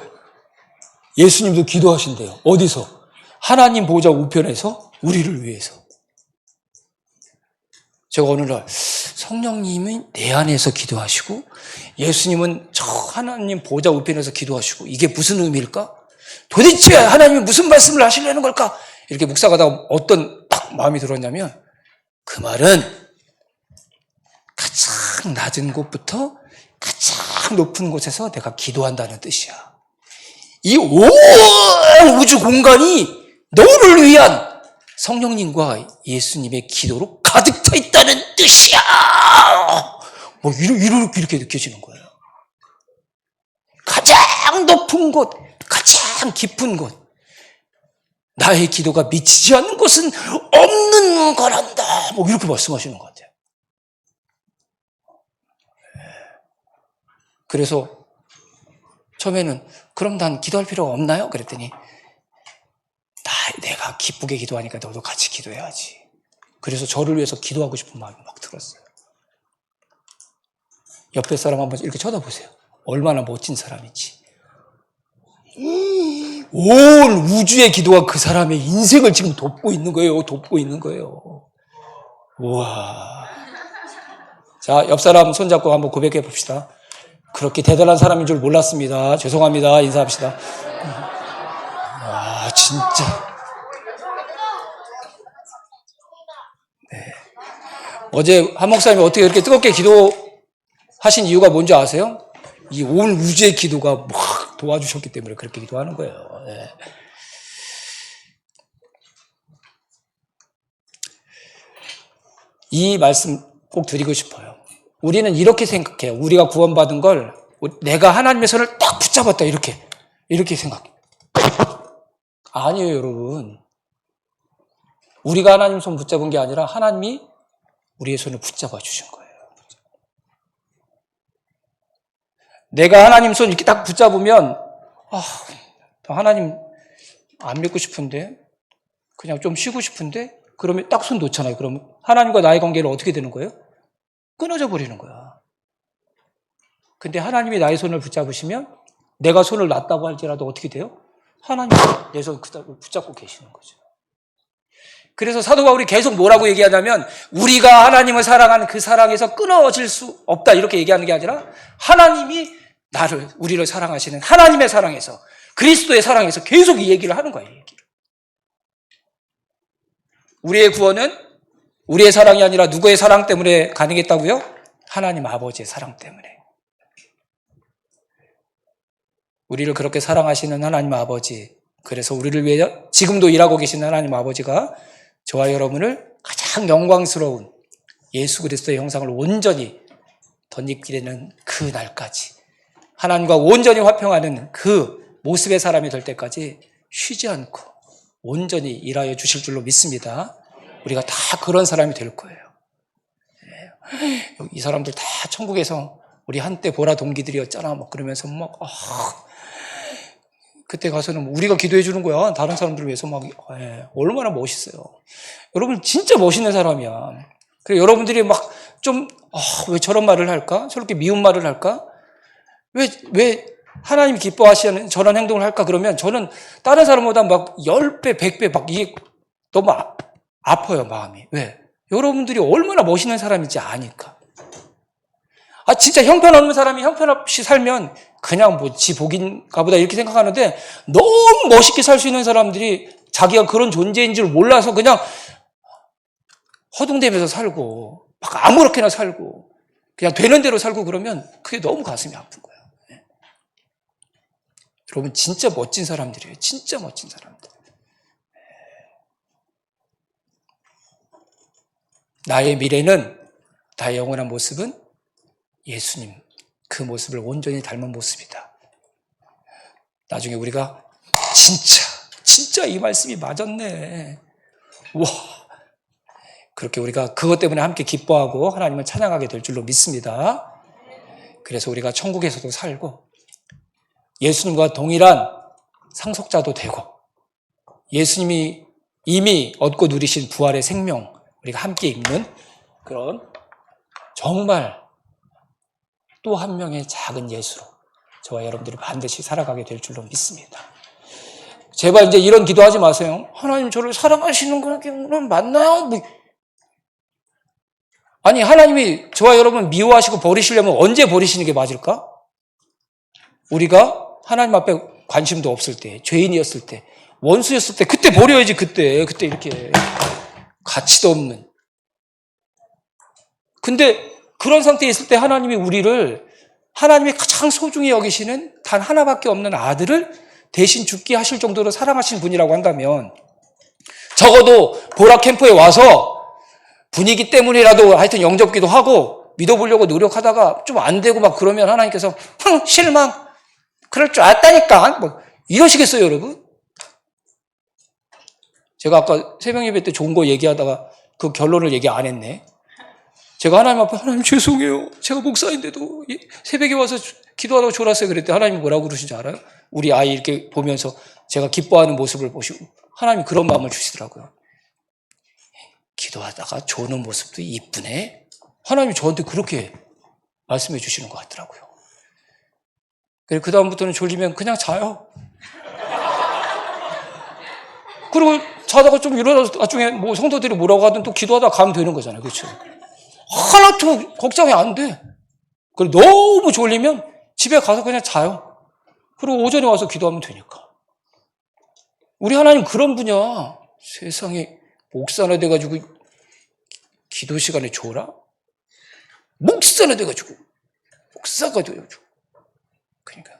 예수님도 기도하신대요. 어디서? 하나님 보좌 우편에서 우리를 위해서. 제가 어느 날 성령님이 내 안에서 기도하시고 예수님은 저 하나님 보좌 우편에서 기도하시고 이게 무슨 의미일까? 도대체 하나님이 무슨 말씀을 하시려는 걸까? 이렇게 묵상하다가 어떤 딱 마음이 들었냐면 그 말은 가장 낮은 곳부터 가장 높은 곳에서 내가 기도한다는 뜻이야. 이 온 우주 공간이 너를 위한 성령님과 예수님의 기도로 가득 차 있다는 뜻이야. 뭐 이렇게 느껴지는 거예요. 가장 높은 곳, 가장 깊은 곳. 나의 기도가 미치지 않는 곳은 없는 거란다. 뭐 이렇게 말씀하시는 것 같아요. 그래서 처음에는 그럼 난 기도할 필요가 없나요? 그랬더니 내가 기쁘게 기도하니까 너도 같이 기도해야지. 그래서 저를 위해서 기도하고 싶은 마음이 막 들었어요. 옆에 사람 한번 이렇게 쳐다보세요. 얼마나 멋진 사람인지. 온 우주의 기도가 그 사람의 인생을 지금 돕고 있는 거예요. 돕고 있는 거예요. 우와. 자, 옆 사람 손잡고 한번 고백해 봅시다. 그렇게 대단한 사람인 줄 몰랐습니다. 죄송합니다. 인사합시다. 와, 진짜. 네. 어제 한 목사님이 어떻게 이렇게 뜨겁게 기도하신 이유가 뭔지 아세요? 이 온 우주의 기도가 막 도와주셨기 때문에 그렇게 기도하는 거예요. 네. 이 말씀 꼭 드리고 싶어요. 우리는 이렇게 생각해요. 우리가 구원받은 걸 내가 하나님의 손을 딱 붙잡았다. 이렇게 생각해요. 아니에요, 여러분. 우리가 하나님 손 붙잡은 게 아니라 하나님이 우리의 손을 붙잡아 주신 거예요. 내가 하나님 손 이렇게 딱 붙잡으면 하나님 안 믿고 싶은데 그냥 좀 쉬고 싶은데 그러면 딱 손 놓잖아요. 그러면 하나님과 나의 관계는 어떻게 되는 거예요? 끊어져 버리는 거야. 근데 하나님이 나의 손을 붙잡으시면 내가 손을 놨다고 할지라도 어떻게 돼요? 하나님이 내 손을 붙잡고 계시는 거죠. 그래서 사도 바울이 계속 뭐라고 얘기하냐면 우리가 하나님을 사랑하는 그 사랑에서 끊어질 수 없다 이렇게 얘기하는 게 아니라 하나님이 우리를 사랑하시는 하나님의 사랑에서 그리스도의 사랑에서 계속 이 얘기를 하는 거예요. 이 얘기를. 우리의 구원은 우리의 사랑이 아니라 누구의 사랑 때문에 가능했다고요? 하나님 아버지의 사랑 때문에. 우리를 그렇게 사랑하시는 하나님 아버지, 그래서 우리를 위해 지금도 일하고 계시는 하나님 아버지가 저와 여러분을 가장 영광스러운 예수 그리스도의 형상을 온전히 덧입게 되는 그 날까지, 하나님과 온전히 화평하는 그 모습의 사람이 될 때까지 쉬지 않고 온전히 일하여 주실 줄로 믿습니다. 우리가 다 그런 사람이 될 거예요. 이 사람들 다 천국에서 우리 한때 보라 동기들이었잖아 막 그러면서 막 그때 가서는 우리가 기도해 주는 거야. 다른 사람들을 위해서 막 얼마나 멋있어요. 여러분 진짜 멋있는 사람이야. 그래 여러분들이 막 좀 왜 저런 말을 할까? 저렇게 미운 말을 할까? 왜 하나님이 기뻐하시는 저런 행동을 할까? 그러면 저는 다른 사람보다 막 10배, 100배 막 이게 너무 아파요, 마음이. 왜? 여러분들이 얼마나 멋있는 사람인지 아니까. 진짜 형편없는 사람이 형편없이 살면 그냥 뭐 지 복인가 보다 이렇게 생각하는데 너무 멋있게 살 수 있는 사람들이 자기가 그런 존재인 줄 몰라서 그냥 허둥대면서 살고 막 아무렇게나 살고 그냥 되는 대로 살고 그러면 그게 너무 가슴이 아픈 거예요. 여러분 진짜 멋진 사람들이에요. 진짜 멋진 사람들. 나의 미래는, 나의 영원한 모습은 예수님 그 모습을 온전히 닮은 모습이다. 나중에 우리가 진짜 이 말씀이 맞았네. 와, 그렇게 우리가 그것 때문에 함께 기뻐하고 하나님을 찬양하게 될 줄로 믿습니다. 그래서 우리가 천국에서도 살고 예수님과 동일한 상속자도 되고 예수님이 이미 얻고 누리신 부활의 생명 우리가 함께 입는 그런 정말 또 한 명의 작은 예수로 저와 여러분들이 반드시 살아가게 될 줄로 믿습니다. 제발 이제 이런 기도하지 마세요. 하나님 저를 사랑하시는 건 맞나요? 아니 하나님이 저와 여러분 미워하시고 버리시려면 언제 버리시는 게 맞을까? 우리가 하나님 앞에 관심도 없을 때, 죄인이었을 때, 원수였을 때 그때 버려야지. 그때 이렇게 가치도 없는. 근데 그런 상태에 있을 때 하나님이 우리를 하나님이 가장 소중히 여기시는 단 하나밖에 없는 아들을 대신 죽게 하실 정도로 사랑하신 분이라고 한다면 적어도 보라 캠프에 와서 분위기 때문이라도 하여튼 영접기도 하고 믿어보려고 노력하다가 좀 안 되고 막 그러면 하나님께서 실망 그럴 줄 알았다니까 뭐 이러시겠어요 여러분? 제가 아까 새벽 예배 때 좋은 거 얘기하다가 그 결론을 얘기 안 했네. 제가 하나님 앞에 하나님 죄송해요. 제가 목사인데도 새벽에 와서 기도하다가 졸았어요. 그랬더니 하나님이 뭐라고 그러신지 알아요? 우리 아이 이렇게 보면서 제가 기뻐하는 모습을 보시고 하나님이 그런 마음을 주시더라고요. 기도하다가 조는 모습도 이쁘네. 하나님이 저한테 그렇게 말씀해 주시는 것 같더라고요. 그리고 그 다음부터는 졸리면 그냥 자요. 그리고 자다가 좀 일어나서 나중에 뭐 성도들이 뭐라고 하든 또 기도하다가 가면 되는 거잖아요. 그렇죠? 하나도 걱정이 안 돼. 그리고 너무 졸리면 집에 가서 그냥 자요. 그리고 오전에 와서 기도하면 되니까. 우리 하나님 그런 분이야. 세상에 목사나 돼가지고 기도 시간에 줘라? 목사나 돼가지고 목사가 돼가지고 그러니까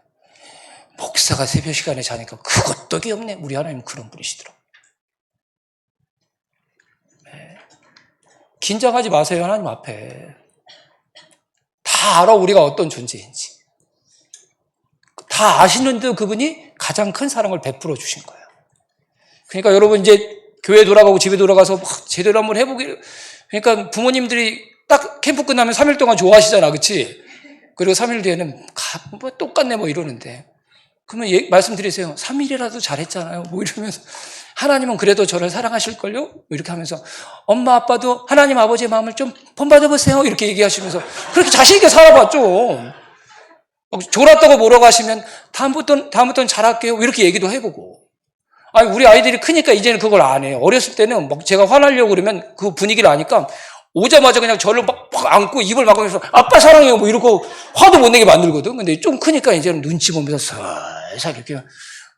목사가 새벽 시간에 자니까 그것도 없네. 우리 하나님 그런 분이시더라고요. 긴장하지 마세요. 하나님 앞에 다 알아. 우리가 어떤 존재인지 다 아시는데도 그분이 가장 큰 사랑을 베풀어 주신 거예요. 그러니까 여러분 이제 교회 돌아가고 집에 돌아가서 막 제대로 한번 해보기를. 그러니까 부모님들이 딱 캠프 끝나면 3일 동안 좋아하시잖아. 그렇지? 그리고 3일 뒤에는 뭐 똑같네 뭐 이러는데 그러면 말씀드리세요. 3일이라도 잘했잖아요. 뭐 이러면서 하나님은 그래도 저를 사랑하실걸요? 이렇게 하면서 엄마 아빠도 하나님 아버지의 마음을 좀 본받아보세요. 이렇게 얘기하시면서 그렇게 자신 있게 살아봤죠. 졸았다고 뭐라고 하시면 다음부터는 잘할게요. 이렇게 얘기도 해보고. 아니 우리 아이들이 크니까 이제는 그걸 안 해요. 어렸을 때는 막 제가 화나려고 그러면 그 분위기를 아니까 오자마자 그냥 저를 막 안고 입을 막으면서 아빠 사랑해요 뭐 이러고 화도 못 내게 만들거든. 근데 좀 크니까 이제는 눈치 보면서 살살 이렇게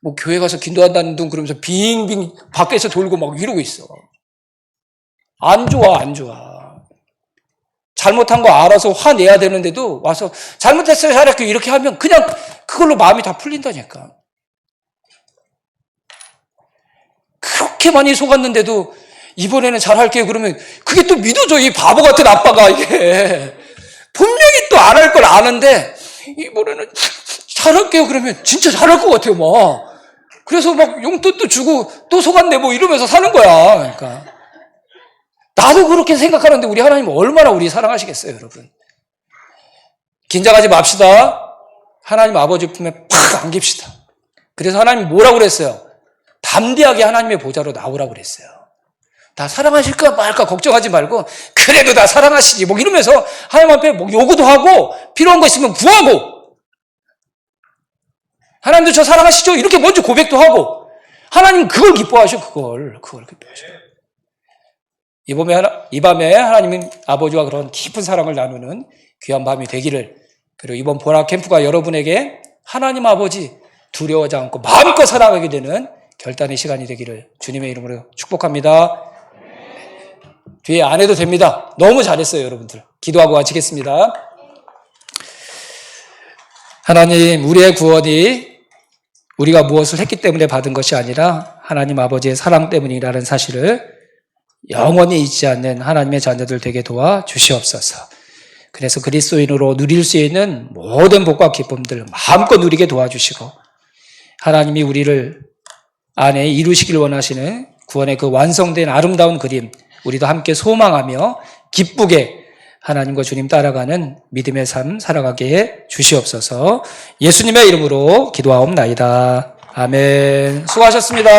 뭐 교회 가서 기도한다는 둥 그러면서 빙빙 밖에서 돌고 막 이러고 있어. 안 좋아. 잘못한 거 알아서 화내야 되는데도 와서 잘못했어요 잘했고 이렇게 하면 그냥 그걸로 마음이 다 풀린다니까. 그렇게 많이 속았는데도 이번에는 잘할게요. 그러면 그게 또 믿어져. 이 바보 같은 아빠가 이게. 분명히 또 안 할 걸 아는데 이번에는 잘할게요. 그러면 진짜 잘할 것 같아요. 막. 그래서 막 용돈도 주고 또 속았네 뭐 이러면서 사는 거야. 그러니까. 나도 그렇게 생각하는데 우리 하나님은 얼마나 우리 사랑하시겠어요, 여러분. 긴장하지 맙시다. 하나님 아버지 품에 팍 안깁시다. 그래서 하나님이 뭐라고 그랬어요? 담대하게 하나님의 보좌로 나오라고 그랬어요. 다 사랑하실까 말까 걱정하지 말고 그래도 다 사랑하시지 뭐 이러면서 하나님 앞에 뭐 요구도 하고 필요한 거 있으면 구하고 하나님도 저 사랑하시죠? 이렇게 먼저 고백도 하고 하나님 그걸 기뻐하셔. 그걸 기뻐하셔. 이 밤에 하나님은 아버지와 그런 깊은 사랑을 나누는 귀한 밤이 되기를, 그리고 이번 보라 캠프가 여러분에게 하나님 아버지 두려워하지 않고 마음껏 사랑하게 되는 결단의 시간이 되기를 주님의 이름으로 축복합니다. 뒤에 안 해도 됩니다. 너무 잘했어요, 여러분들. 기도하고 마치겠습니다. 하나님, 우리의 구원이 우리가 무엇을 했기 때문에 받은 것이 아니라 하나님 아버지의 사랑 때문이라는 사실을 영원히 잊지 않는 하나님의 자녀들 되게 도와 주시옵소서. 그래서 그리스도인으로 누릴 수 있는 모든 복과 기쁨들 마음껏 누리게 도와주시고, 하나님이 우리를 안에 이루시길 원하시는 구원의 그 완성된 아름다운 그림 우리도 함께 소망하며 기쁘게 하나님과 주님 따라가는 믿음의 삶 살아가게 해 주시옵소서. 예수님의 이름으로 기도하옵나이다. 아멘. 수고하셨습니다.